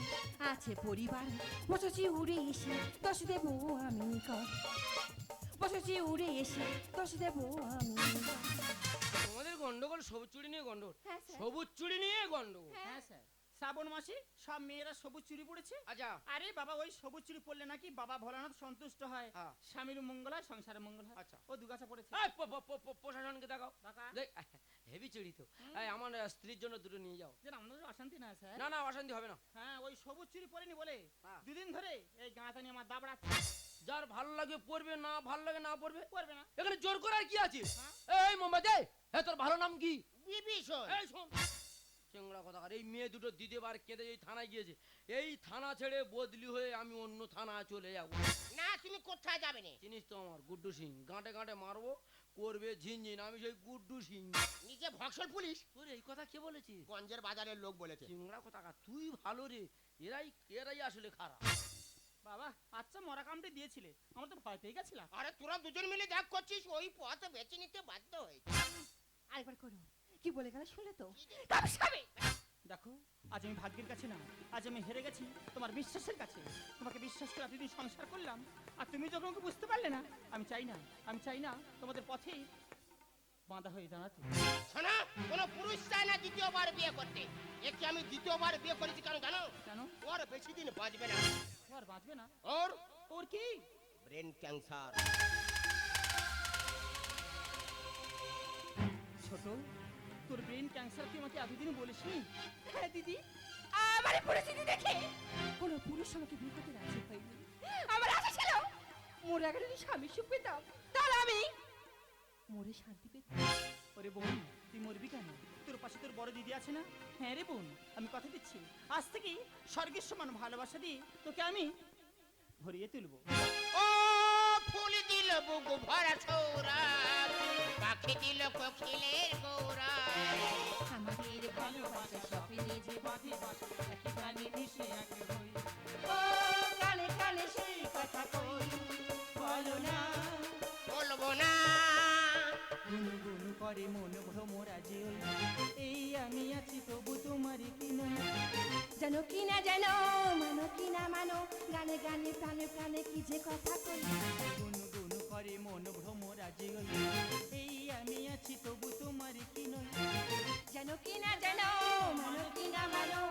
আছে পরিবার, বসেছি উড়ে এসে দোষ দেব আমি কর, বসেছি উড়ে এসে দোষ দেব আমি কর। তোমাদের গন্ডগোল সবুজ চুড়ি নিয়ে গন্ডগোল। হ্যাঁ স্যার। সবুজ চুড়ি নিয়ে গন্ডগোল। হ্যাঁ স্যার, শ্রাবণ মাসে সব মেয়েরা সবুজ চুড়ি পড়েছে। আচ্ছা আরে বাবা ওই সবুজ চুড়ি পড়লে নাকি বাবা ভোলানাথ সন্তুষ্ট হয়, হ্যাঁ। স্বামীর মঙ্গল হয়, সংসারের মঙ্গল হয়। আচ্ছা। ও দুগাছা পড়েছে। এই প্রশাসনকে দেখাও। টাকা হেভি চুড়ি তো। এই আমার স্ত্রীর জন্য দুটো নিয়ে যাও। যেন আমাদের অশান্তি না স্যার। না না অশান্তি হবে না। হ্যাঁ ওই সবুজ চুড়ি পরেনি বলে হ্যাঁ। দুদিন ধরে এই গাঁথা নিয়ে আমার দাবড়া যার ভালো লাগে পড়বে, না ভালো লাগে না পড়বে। করবে না। এখানে জোর করার কি আছে? হ্যাঁ। এই মোমবাতি, হ্যাঁ তোর ভালো নাম কি? বিভীষণ। এই শোন চেংড়া কথা, এই মেয়ে দুটো দ্বিতীয়বার কেঁদে এই থানায় গিয়েছে। এই থানা ছেড়ে বদলি হয়ে আমি অন্য থানায় চলে যাব। না তুমি কোথায় যাবে না? চিনিস তো আমার গুড্ডু সিং, গাঁটে গাঁটে মারবো, করবে ঝিনঝিন, আমি সেই গুড্ডু সিং। নিজে ভক্সল পুলিশ। তোর এই কথা কে বলেছে? গঞ্জের বাজারের লোক বলেছে। চিংড়া কথা, তুই ভালো রে, এরাই আসলে খারাপ। বাবা আচ্ছা মরা কামড়ে দিয়েছিলে, আমার তো ভয় পেয়ে গেছিলাম। আরে তোরা দুজন মিলে দেখ করছিস, ওই পথ বেছে নিতে বাধ্য হয়েছে। আরেকবার করো, কি বলে গেল শুনলে তো? তবে সবে দেখো আজ আমি ভাগ্যের কাছে না, আজ আমি হেরে গেছি তোমার বিশ্বাসের কাছে। তোমাকে বিশ্বাস করে এতদিন সংসার করলাম, আর তুমি যখন আমাকে বুঝতে পারলে না। আমি চাই না তোমাদের পথে বাঁধা হয়ে দাঁড়াতে। শোনো, কোনো পুরুষ চায় না দ্বিতীয়বার বিয়ে করতে। একে আমি দ্বিতীয়বার বিয়ে করেছি কেন জানো? কেন? ওর বেশি দিন বাঁচবে না। ও আর বাঁচবে না? ওর ওর কি? Brain cancer. ছোট তোর ব্রেন ক্যান্সার তুই আমাকে এতদিন বলিসনি? হ্যাঁ দিদি, আমার এই পরিস্থিতি দেখে কোনো পুরুষ আমাকে বিয়ে করতে রাজি হয়নি। আমার আশা ছিল মোর আগে যদি স্বামী সুখ পেতাম তাহলে আমি মোরে শান্তি পেতাম। ওরে বোন তুই মরবি কেন? তোর পাশে তোর বড় দিদি আছে না? হ্যাঁ রে বোন, আমি কথা দিচ্ছি আজ থেকে স্বর্গের সমান ভালোবাসা দিয়ে তোকে আমি ভরিয়ে তুলবো। ও ফুল দিল বুক ভরা ছোরা, পাখি দিল কোকিলের গোরা। আমাদের ভালোবাসা স্বপ্নে যে বাঁধে বাসা, একই প্রাণে মিশে এক হই। ও কানে কানে সেই কথা কই, বলো না বলবো না। গুনু গুনু করে মন ভ্রমরা যে ওই, এই আমি আছি তবু তোমারই কি না। জানো কি না জানো, মানো কি না মানো, গানে গানে প্রাণে প্রাণে কি যে কথা কই। গুনু গুনু করে মন ভ্রমরা যে ওই, এই আমি আছি তবু তোমারই কি নয়। জানো কি না জানো, মানো কি না মানো,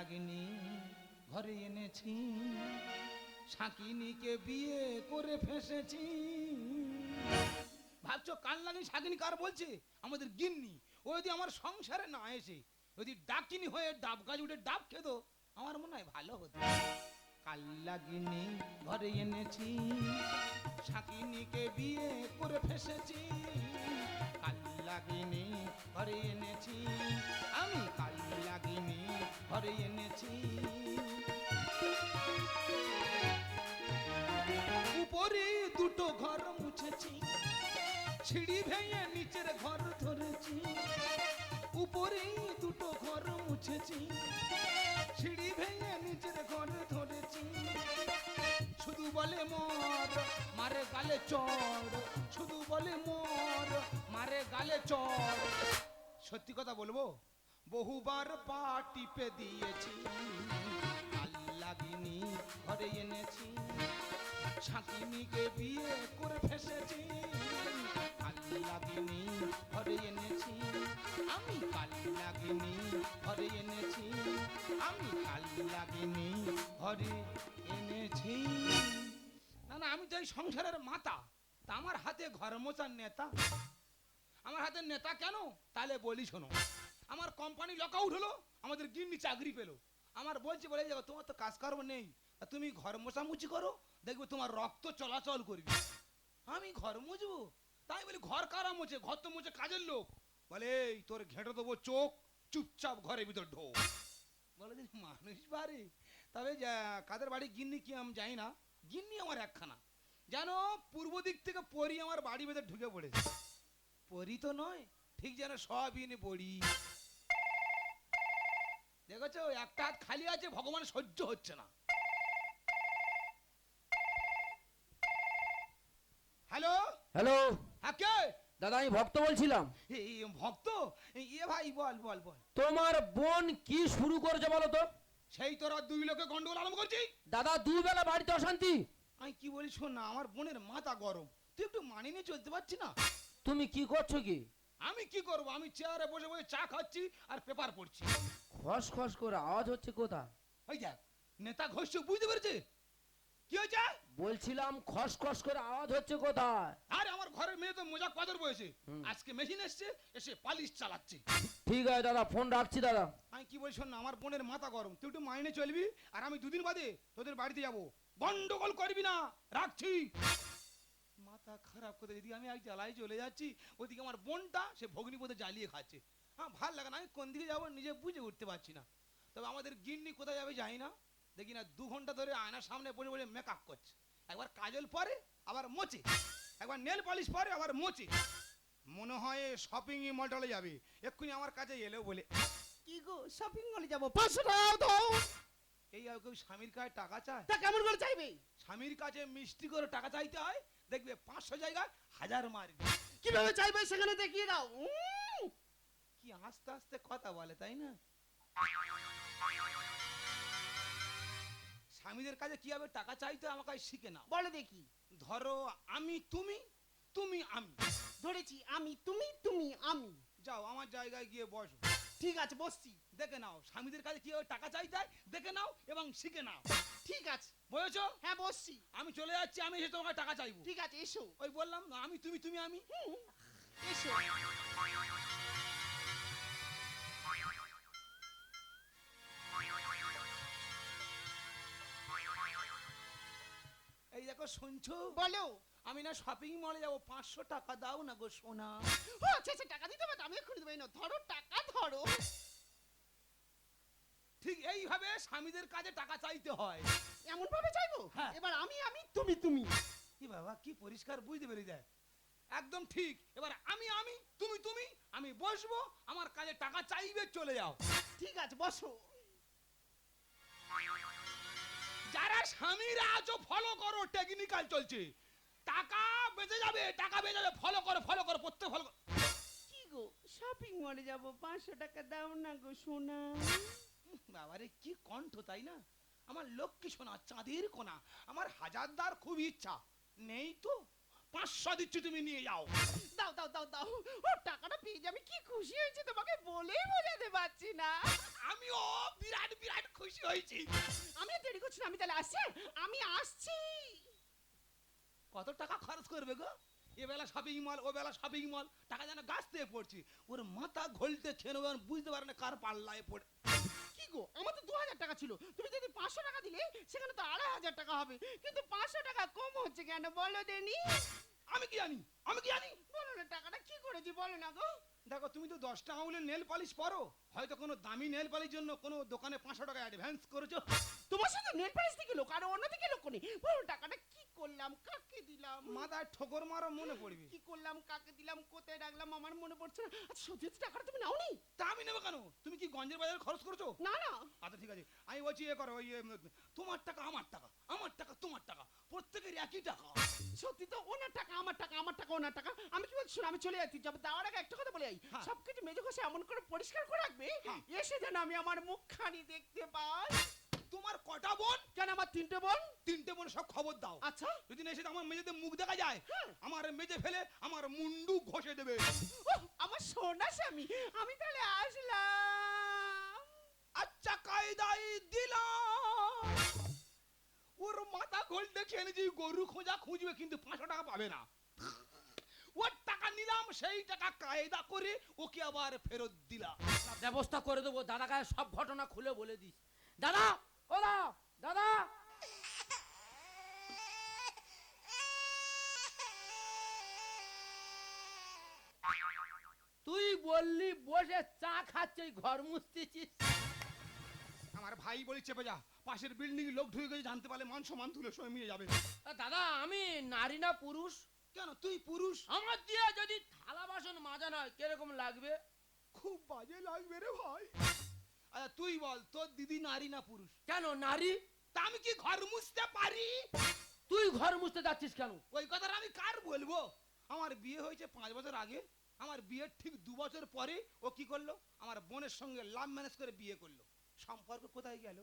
লাগিনি ঘরে এনেছি, শাকিনীকে বিয়ে করে ফেসেছি। ভাবছো কান লাগিনি শাকিনী কার বলছে? আমাদের গিন্নি। ও যদি আমার সংসারে না এসে যদি ডাকিনি হয়ে ডাব গাছ উঠে ডাব খেত, আমার মনে হয় ভালো হতো। কাল লাগিনি ঘরে এনেছি, শাকিনীকে বিয়ে করে ফেসেছি। কাল লাগিনি ঘরে এনেছি, আমি কাল লাগিনি ঘরে এনেছি। উপরে দুটো ঘর মুছেছি, সিঁড়ি ভেঙে নিচের ঘর ধরেছি। উপরে দুটো ঘর মুছেছি, সিঁড়ি ভেঙে নিচের ঘর ধরেছি। শুধু বলে মর মারে গালে চড়, শুধু বলে মর মারে গালে চড়। সত্যি কথা বলবো, বহুবার পা টিপে দিয়েছি। কাল লাগিনি ঘরে এনেছি, শাকিনীকে বিয়ে করে ফেসেছি। কাল লাগিনি ঘরে এনেছি, আমি কাল লাগিনি ঘরে এনেছি। আমি কাল লাগিনি ঘরে এনেছি। না না, আমি তো এই সংসারের মাতা, তা আমার হাতে ঘর মোচার নেতা। আমার হাতে নেতা কেন? তাহলে বলি শোনো। আমার কোম্পানি লক আউট হলো, আমাদের গিন্নি চাকরি পেলো। আমার বলছে বলে যাবো তোমার তো কাজ কর্ম নেই, তা তুমি ঘর মোছামুছি করো, দেখবে তোমার রক্ত চলাচল করবে। আমি ঘর মুছবো? তাই বলি ঘর কারা মোছে? ঘর তো মোছে কাজের লোক। বলে এই তোর ঘেঁটে দেবো চোখ, চুপচাপ ঘরের ভিতর ঢো। বলে যে মানুষ বাড়ি, তবে কাদের বাড়ি গিন্নি কি আমি জানি না, গিন্নি আমার একখানা। যেন পূর্ব দিক থেকে পরি আমার বাড়ি ভেতর ঢুকে পড়েছে। পরি তো নয়, ঠিক যেন সবই পড়ি। দেখেছো একটা হাত খালি আছে, ভগবান সহ্য হচ্ছে না। হ্যালো হ্যালো হ্যাঁ কে? দাদা, আমি ভক্ত বলছিলাম। এই ভক্ত? ভাই বল বল বল। তোমার বোন কি শুরু করেছে বলো তো? সেই তোরা দুই লোকে গন্ডগোল আরম্ভ করছিস। দাদা, দুবেলা বাড়িতে অশান্তি। আমি কি বলি শোন না, আমার বোনের মাথা গরম, তুই একটু মানিয়ে নিয়ে চলতে পারছি না। তুমি কি করছো কি? আমি কি করব? আমি চেয়ারে বসে বসে চা খাচ্ছি আর পেপার পড়ছি। খস খস করে আওয়াজ হচ্ছে কোথায়? ওই দেখ, নেতা ঘোষ বুঝতে পেরেছে কি হয়েছে? বলছিলাম খস খস করে আওয়াজ হচ্ছে কোথায়? আরে আমার ঘরের মেয়ে তো মোজা কদর বয়েছে, আজকে মেশিন এসছে, এসে পালিশ চালাচ্ছে। ঠিক আছে দাদা, ফোন রাখছি দাদা। আমি কি বলি শোন না, আমার বোনের মাথা গরম, তুই একটু মাইনে চলবি, আর আমি দুদিন বাদে তোদের বাড়িতে যাব। গন্ডগোল করবি না, রাখছি। মাথা খারাপ করে যদি আমি এক জ্বালায় চলে যাচ্ছি, ওদিকে আমার বোনটা সে ভগ্নিপথে জ্বালিয়ে খাচ্ছে। হ্যাঁ, ভাল লাগে না, আমি কোন দিকে যাবো নিজে বুঝে উঠতে পারছি না। তবে আমাদের গিন্নি কোথায় যাবে জানি না, দেখি না 2 ঘন্টা ধরে আয়নার সামনে বসে বসে মেকআপ করছে। একবার কাজল পরে আবার মোচে, একবার নেল পলিশ পরে আবার মোচে। মনে হয় শপিং মলটলে যাবে, এক্ষুনি আমার কাছে এলেও বলে কি গো, শপিং মলে যাবো, 500 টাকা দাও। এই আর কেউ স্বামীর কাছে টাকা চায়? তা কেমন করে চাইবে? স্বামীর কাছে মিষ্টি করে টাকা চাইতে হয়, দেখবে 500 জায়গায় 1000 মারবে। কিভাবে চাইবে সেখানে দেখিয়ে দাও। কি আস্তে আস্তে কথা বলে, তাই না? স্বামীদের কাছে কিভাবে টাকা চাইতে আমাকে শিখে নাও। বলে দেখি। ধরো আমি তুমি, তুমি আমি। ধরেছি, আমি তুমি, তুমি আমি। যাও আমার জায়গায় গিয়ে বসো। ঠিক আছে, বসছি। দেখে নাও স্বামীদের কাছে কিভাবে টাকা চাইতে হয়, দেখে নাও এবং শিখে নাও। ঠিক আছে। বুঝেছো? হ্যাঁ, বসছি। আমি চলে যাচ্ছি, আমি এসে তোমাকে টাকা চাইবো। ঠিক আছে, এসো। ওই বললাম না, আমি তুমি, তুমি আমি। এসো। এই দেখো শুনছো? বলো। আমি না শপিং মলে যাবো, 500 টাকা দাও না গো সোনা। ও আচ্ছা আচ্ছা, টাকা দিতে হবে, আমি এক্ষুনি দেবো। এই নাও, ধরো টাকা, ধরো। ঠিক এইভাবে স্বামীদের কাছে টাকা চাইতে হয়। এমন ভাবে চাইবো? হ্যাঁ। এবার আমি আমি, তুমি তুমি। কি বাবা, কি পরিষ্কার বুঝতে পেরে যায়। একদম ঠিক। এবার আমি আমি, তুমি তুমি, আমি বসবো, আমার কাছে টাকা চাইবে, চলে যাও। ঠিক আছে, বসো। যারা স্বামীরা আছো ফলো করো, টেকনিক্যাল চলছে। টাকা বেঁচে যাবে, টাকা বেঁচে যাবে, ফলো করো ফলো করো, প্রত্যেক ফলো করো। কি গো, শপিং মলে যাবো, 500 টাকা দাও না গো সোনা। বাবারে কি কণ্ঠ, তাই না? আমার লক্ষ্মী সোনা, চাঁদের কোনা, আমার হাজারদার খুব ইচ্ছা। নেই তো 500 দিচ্ছি, তুমি নিয়ে যাও। দাও দাও দাও দাও। ও টাকাটা পেয়ে যে আমি কি খুশি হয়েছি তোমাকে বলেই বোঝাতে পারছি না। আমিও বিরাট বিরাট খুশি হয়েছি। আমি আর দেরি করছি না, আমি তাহলে আসছি, আমি আসছি। কত টাকা খরচ করবে গো? এ বেলা শপিং মল, ও বেলা শপিং মল, টাকা যেন গাছ থেকে পড়ছি। ওর মাথা ঘোলতে খেয়ে নেবে, বুঝতে পারে না কার পাল্লায় পড়ে। কি গো, আমার তো 2000 টাকা ছিল, তুমি যদি 500 টাকা দিলে সেখানে তো 2500 টাকা হবে, কিন্তু 500 টাকা কম হচ্ছে কেন বলো দেনি? আমি কি জানি, আমি কি জানি? বলো না টাকাটা কি করেছি বলো না গো। দেখো তুমি তো 10 টাকা মূল্যের নেল পালিশ পরো, হয়তো কোনো দামি নেল পালিশ জন্য কোনো দোকানে 500 টাকা অ্যাডভান্স করেছো। তোমার সাথে নেল পালিশ থেকে লোক আর অন্য থেকে লোক নেই, বলো টাকাটা কি করলাম, কাকে দিলাম? মাথায় ঠোকর মারো, মনে পড়বে। কি করলাম, কাকে দিলাম, কোথায় রাখলাম আমার মনে পড়ছে না। আচ্ছা সত্যি সত্যি টাকাটা তুমি নাওনি? তা আমি নেবো কেন? তুমি কি গঞ্জের বাজারে খরচ করেছো? না না, আচ্ছা ঠিক আছে, আমি বলছি এ করো, ওই তোমার টাকা আমার টাকা, আমার টাকা তোমার টাকা, প্রত্যেকের একই টাকা। সত্যি তো, ওনার টাকা আমার টাকা, আমার টাকা ওনার টাকা। আমি কি বলছি শোনো, আমি চলে যাচ্ছি, যাবো যাওয়ার আগে একটা কথা বলে যাই, হ্যাঁ। সবকিছু মেজে ঘষে এমন করে পরিষ্কার করে রাখবে হ্যাঁ। এসে যেন আমি আমার মুখখানি দেখতে পাই। তোমার কটা বোন? কেন আমার 3টে বোন। 3টে বোন, সব খবর দাও। আচ্ছা যদি না এসে আমার মেঝেতে মুখ দেখা যায়, হ্যাঁ। আমার মেঝে ফেলে আমার মুন্ডু ঘষে দেবে। ওহ, আমার সোনা স্বামী, আমি তাহলে আসলাম। আচ্ছা কায়দাই দিলাম। ওর মাথা ঘোলতে খেয়ে যে গরু খোঁজা খুঁজবে, কিন্তু 500 টাকা পাবে না। ওর টাকা নিলাম, সেই টাকা কায়দা করে ওকে আবার ফেরত দিলাম। ব্যবস্থা করে দেবো, দাদা গায়ে সব ঘটনা খুলে বলে দিস। দাদা, ও দাদা, তুই বললি বসে চা খাচ্ছে, ঘর মুছতেছিস। আমার ভাই বলি চেপে যা, পাশের বিল্ডিং লোক ঢুকে গেছে, জানতে পারলে মান সম্মান তুলে সয়ে মিয়ে যাবে। দাদা আমি নারী না পুরুষ? কেন তুই পুরুষ? আমার দিয়ে যদি থালা বাসন মাজা নয় কিরকম লাগবে? খুব বাজে লাগবে রে ভাই। আচ্ছা তুই বল, তোর দিদি নারী না পুরুষ? কেন নারী? তা আমি কি ঘর মুছতে পারি? তুই ঘর মুছতে যাচ্ছিস কেন? ওই কথাটা আমি কার বলবো? আমার বিয়ে হয়েছে 5 বছর আগে, আমার বিয়ের ঠিক 2 বছর পরে ও কি করলো, আমার বোনের সঙ্গে লাভ ম্যানেজ করে বিয়ে করলো। সম্পর্ক কোথায় গেল?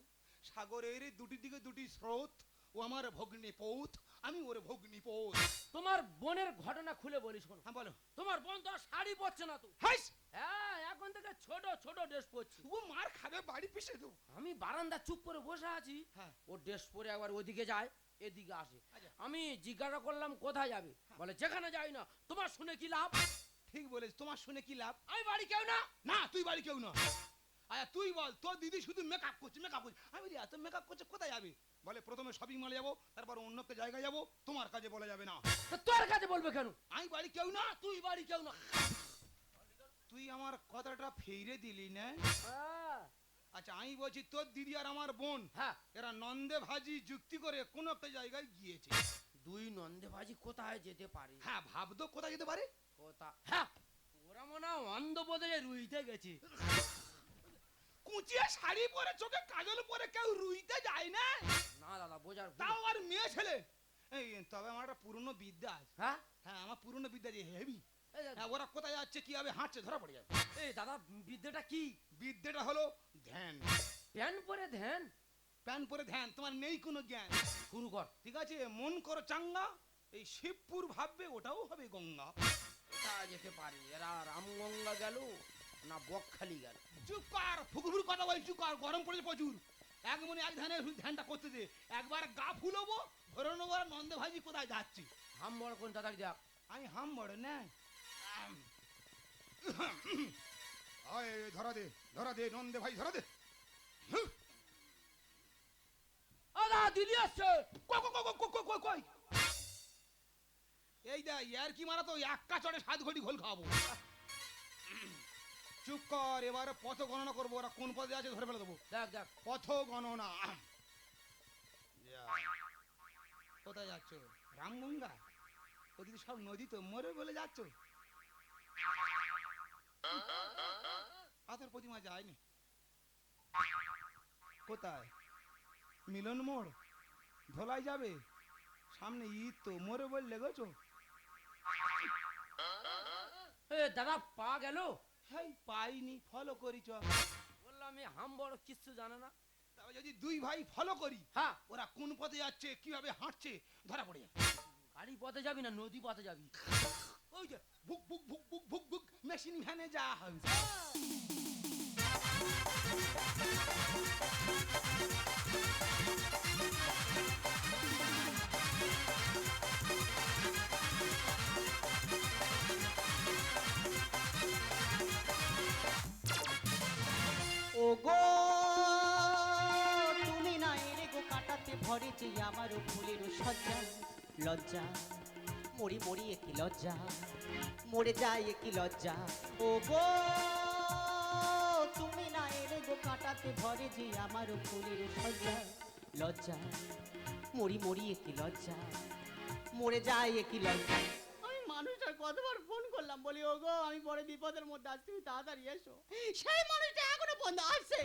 সাগরের দুটি দিকে দুটি স্রোত, ও আমার ভগ্নিপৌত, আমি ওর ভগ্নিপৌত। তোমার বোনের ঘটনা খুলে বলি শোনো। হ্যাঁ বলো। তোমার বোন তো আর শাড়ি পরছে না তো। হাইস, হ্যাঁ, এখন থেকে ছোট ছোট ড্রেস পরছে। ও মার খাবে, বাড়ি পিছে তো। আমি বারান্দা চুপ করে বসে আছি, হ্যাঁ। ও ড্রেস পরে একবার ওদিকে যায়, এদিকে আসে। আচ্ছা। আমি জিজ্ঞাসা করলাম কোথায় যাবে, বলে যেখানে যাই না। তোমার শুনে কি লাভ? ঠিক বলেছ, তোমার শুনে কি লাভ? আমি বাড়ি কেউ না। না তুই বাড়ি কেউ না। আচ্ছা তুই বল, তোর দিদি শুধু মেকআপ করছে, মেকআপ করছে। আমি বলি এত মেকআপ করছে কোথায় যাবে? বলে প্রথমে শপিং মলে যাবো, তারপর অন্য একটা জায়গায় যাবো, তোমার কাছে বলা যাবে না। তা তোর কাছে বলবে কেন? আমি বাড়ি কেউ না। তুই বাড়ি কেউ না। তুই আমার কথাটা ফেরে দিলি না। হ্যাঁ, আচ্ছা আমি বলছি, তোর দিদি আর আমার বোন, হ্যাঁ। এরা নন্দে ভাজি যুক্তি করে কোন একটা জায়গায় গিয়েছে। দুই নন্দে ভাজি কোথায় যেতে পারে? হ্যাঁ ভাবতো কোথায় যেতে পারে। হ্যাঁ, ওরা মনে হয় অন্ধবোধে রুইতে গেছে। কুচিয়ে শাড়ি পরে, চোখে কাজল পরে কেউ রুইতে যায় না। না দাদা, বোঝার ভুল। তাও আর মেয়ে ছেলে। এই তবে আমার একটা পুরনো বিদ্যা আছে। হ্যাঁ, হ্যাঁ আমার পুরনো বিদ্যা যে হেভি। এই দাদা, ওরা কোথায় যাচ্ছে, কিভাবে হাঁটছে, ধরা পড়ে যাবে। এই দাদা, বিদ্যাটা কি? বিদ্যাটা হলো ধ্যান। প্যান পরে ধ্যান? প্যান পরে ধ্যান, তোমার নেই কোনো জ্ঞান। শুরু কর। ঠিক আছে, মন করো চাঙ্গা, এই শিবপুর ভাববে ওটাও হবে গঙ্গা। তা যেতে পারি। এরা রামগঙ্গা গেল না বকখালি গেল? চুপ কর, ফুকুফুর কথা বল, চুপ কর, গরম পড়েছে প্রচুর। এক মনে এক ধ্যানে ধ্যানটা করতে দে। একবার গা ফুলবো, ধরে নেবো নন্দে ভাইজি কোথায় যাচ্ছি। হাম বড় কোন দাদা দেখ। আমি হাম বড় না। ধরা দে, ধরা দে, নন্দে ভাই ধরা দে। ও দাদা, দিদি আসছে। কই এই দা, ইয়ার কি মারা তো এক কাচড়ে 7 ঘটি ঘোল খাওয়াবো। চুপ কর, এবারে পথ গণনা করবো, ওরা কোন পথে আছে ধরে ফেলে দেবো। দেখ দেখ। পথ গণনা। কোথায় যাচ্ছ? রামগঙ্গা? ওদিকে সব নদী তো, মরে বলে যাচ্ছ। পাথর প্রতিমা যায়নি। কোথায়? মিলন মোড়? ধোলাই যাবে? সামনে ঈদ তো, মরে বললে গেছো। এ দাদা, পা গেল। হেই পাইনি, ফলো করি চ। বললাম আমি হাম বড় কিচ্ছু জানে না। তবে যদি 2 ভাই ফলো করি, হ্যাঁ। ওরা কোন পথে যাচ্ছে, কিভাবে হাঁটছে, ধরা পড়ে যাবে। গাড়ি পথে যাবি না নদী পথে যাবি? ওই যে ভুক ভুক ভুক ভুক ভুক ভুক মেশিন ভ্যানে যা হবে। ও গো তুমি না এলে গো কাটাতে ভরেছে আমার ফুলের সজ্জা লজ্জা মরি মরি একই লজ্জা মরে যায় একই লজ্জা ও গো তুমি না এলে গো কাটাতে ভরে যে আমার ফুলের সজ্জা লজ্জা মরি মরি একই লজ্জা মরে যায় একই লজ্জা আমি মানুষটা কতবার ফোন করলাম বলি ও গো আমি বড় বিপদের মধ্যে আছি তুমি তাড়াতাড়ি এসো সেই মানুষটা এখনো বন্ধ আসছে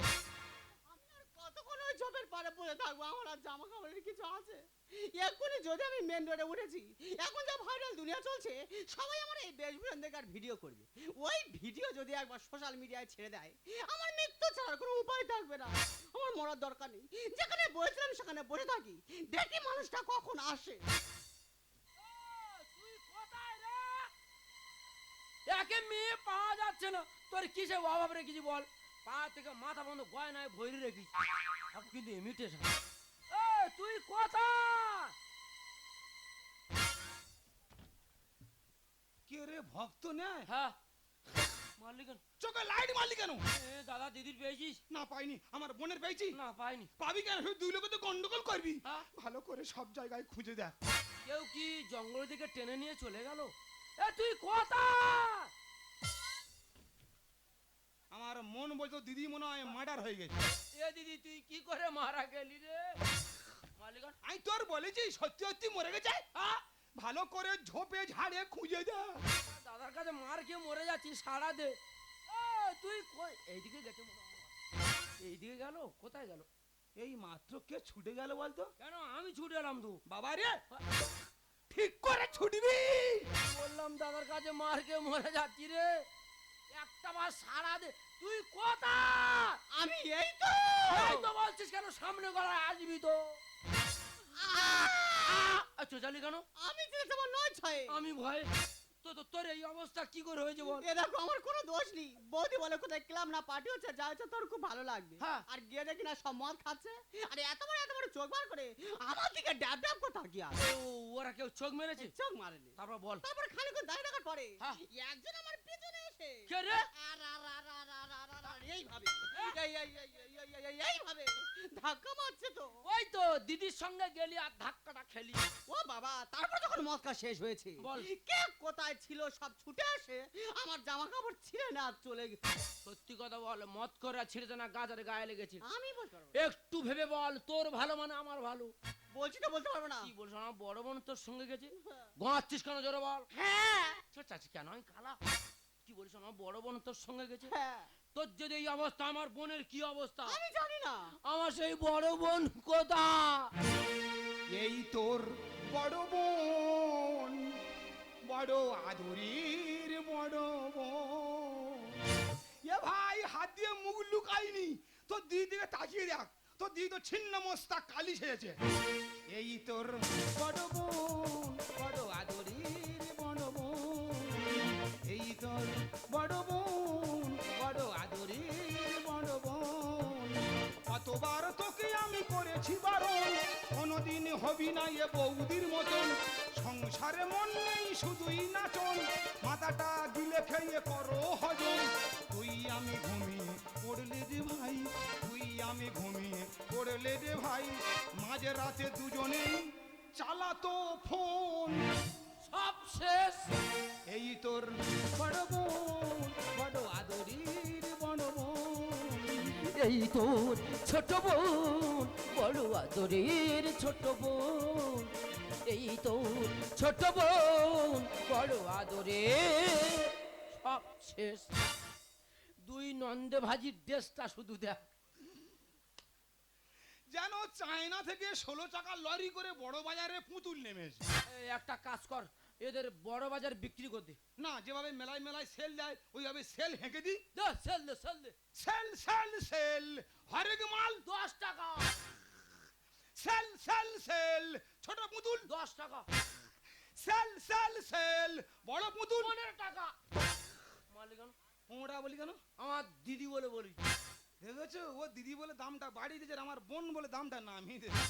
আমি আর কতক্ষণ ওই ঝোপের পাড়ে পড়ে থাকবো আমার আর জামা কাপড়ের কিছু আছে এক্ষুনি যদি আমি মেন রোডে উঠেছি এখন যা ভাইরাল দুনিয়া চলছে সবাই আমার এই বেশভূষণ দেখে আর ভিডিও করবে ওই ভিডিও যদি একবার সোশ্যাল মিডিয়ায় ছেড়ে দেয় আমার মৃত্যু ছাড়ার কোনো উপায় থাকবে না আমার মরার দরকার নেই যেখানে বসেছিলাম সেখানে বসে থাকি দেখি মানুষটা কখন আসে একে মেয়ে পাওয়া যাচ্ছে না, তোর কিসে অভাব রেখেছি বল? পা থেকে মাথা বন্ধ গয়নায় ভরে রেখেছি, এখন কিন্তু ইমিটেশন। তুই কোথায়? কে রে ভক্ত নেয়? হ্যাঁ মারলি কেন? চোখে লাইট মারলি কেন? দাদা দিদির পেয়েছিস? না পাইনি। আমার বোনের পেয়েছি? না পাইনি। পাবি কেন? শুধু দুই লোকে তো গন্ডগোল করবি। হ্যাঁ? ভালো করে সব জায়গায় খুঁজে দেখ। কেউ কি জঙ্গল থেকে টেনে নিয়ে চলে গেল? তুই কোথায়? আমার মন বলতো দিদি মনে হয় মার্ডার হয়ে গেছে। দিদি তুই কি করে মারা গেলি রে? মারলি কেন? আমি তোর বলেছি সত্যি সত্যি মরে গেছে। ভালো করে ঝোপে ঝাড়ে খুঁজে দেখ। দাদার কাছে মার খেয়ে মরে যাচ্ছি, সারা দে। তুই এইদিকে গেছে মনে হয়। এইদিকে গেল? কোথায় গেল? এই মাত্র কে ছুটে গেল বলতো? কেন আমি ছুটে এলাম তো? বাবা রে ঠিক করে ছুটবি। বললাম দাদার কাছে মার খেয়ে মরে যাচ্ছি রে, একটা বার সারা দে। তুই কোথায়? আমি এই তো এই তো বলছিস কেন? সামনে গলায় আসবি তো। চোচালি কেন? আমি যে তোমার নয় ছয় আমি ভয় তো তোর এই অবস্থা কি করে হয়েছে বল? এ দেখো আমার কোনো দোষ নেই বৌদি বলে কোথায় ক্লাব না পার্টি হচ্ছে যা হচ্ছে তোর খুব ভালো লাগবে হ্যাঁ। আর গিয়ে দেখি না সব মদ খাচ্ছে আরে এত বড় চোখ বার করে আমার দিকে ড্যাব ড্যাব করে তাকিয়ে আছে ওরা কেউ চোখ মেরেছে? চোখ মারেনি তারপর বল। তারপর খানিকক্ষণ দাঁড়িয়ে থাকার পরে হ্যাঁ। একজন আমার পেছনে এসে কে রে? এইভাবে এইভাবে ধাক্কা মারছে তো ওই তো দিদির সঙ্গে গেলি আর ধাক্কাটা খেলি। ও বাবা তারপর যখন মদ খাওয়া শেষ হয়েছে বল। কে কোথায় ছিল সব ছুটে আসে আমার জামা কাপড় ছিঁড়ে না চলে গেছে সত্যি কথা বল, মদ করে ছিঁড়েছে না গাজারে গায়ে লেগেছে? আমি বলতে পারবো না। একটু ভেবে বল, তোর ভালো মানে আমার ভালো। বলছি তো বলতে পারবো না কি বলছ? আমার বড় বোন তোর সঙ্গে গেছে, গোয়াচ্ছিস কেন জোরে বল? হ্যাঁ চাচি কেন আমি কালা? কি বলছ? আমার বড় বোন তোর সঙ্গে গেছে, হ্যাঁ তোর যদি এই অবস্থা আমার বোনের কি অবস্থা? আমি জানি না আমার সেই বড় বোন কোথায়? এই তোর বড় বোন, বড় আদরের বড় বোন। এ ভাই হাত দিয়ে মুখ লুকাইনি, তোর দিদি দিকে তাকিয়ে দেখ, তোর দিদি তো ছিন্ন মস্তা কালি সেজেছে। এই তোর বড় বোন, বড় আদরের বড় বোন। এই তোর বড় বোন, বড় আদরের বড় বোন। কতবার তোকে আমি করেছি বারণ, কোনোদিন হবি না এ বৌদির মতন। সংসারে মন নেই শুধুই নাচন, মাথাটা গিলে খেয়ে করো হজম। তুই আমি ঘুমিয়ে পড়লে রে ভাই, তুই আমি ঘুমিয়ে পড়লে রে ভাই, মাঝে রাতে দুজনেই চালাতো ফোন। সব শেষ। এই তোর বড় বোন, বড় আদরের বড় বোন। এই তোর ছোট বোন, বড় আদরের ছোট বোন। এই তোর ছোট বোন, বড় আদরের। সব শেষ। দুই নন্দে ভাজির ড্রেসটা শুধু দেখ, যেন চায়না থেকে 16 চাকা লরি করে বড় বাজারে পুতুল নেমেছে। একটা কাজ কর, এদের বড় বাজার বিক্রি করে দে। না, যেভাবে মেলায় মেলায় সেল দেয় ওইভাবে সেল হেঁকে দি। দে সেল দে, সেল দে। সেল সেল সেল, হরেক মাল 10 টাকা। সেল সেল সেল, ছোট পুতুল 10 টাকা। সেল সেল সেল, বড় পুতুল 15 টাকা। মালিক ওরা বলি কেন? আমার দিদি বলে বলি। দেখেছো ও দিদি বলে দামটা বাড়িয়ে দিয়েছে আর আমার বোন বলে দামটা নামিয়ে দিয়েছে।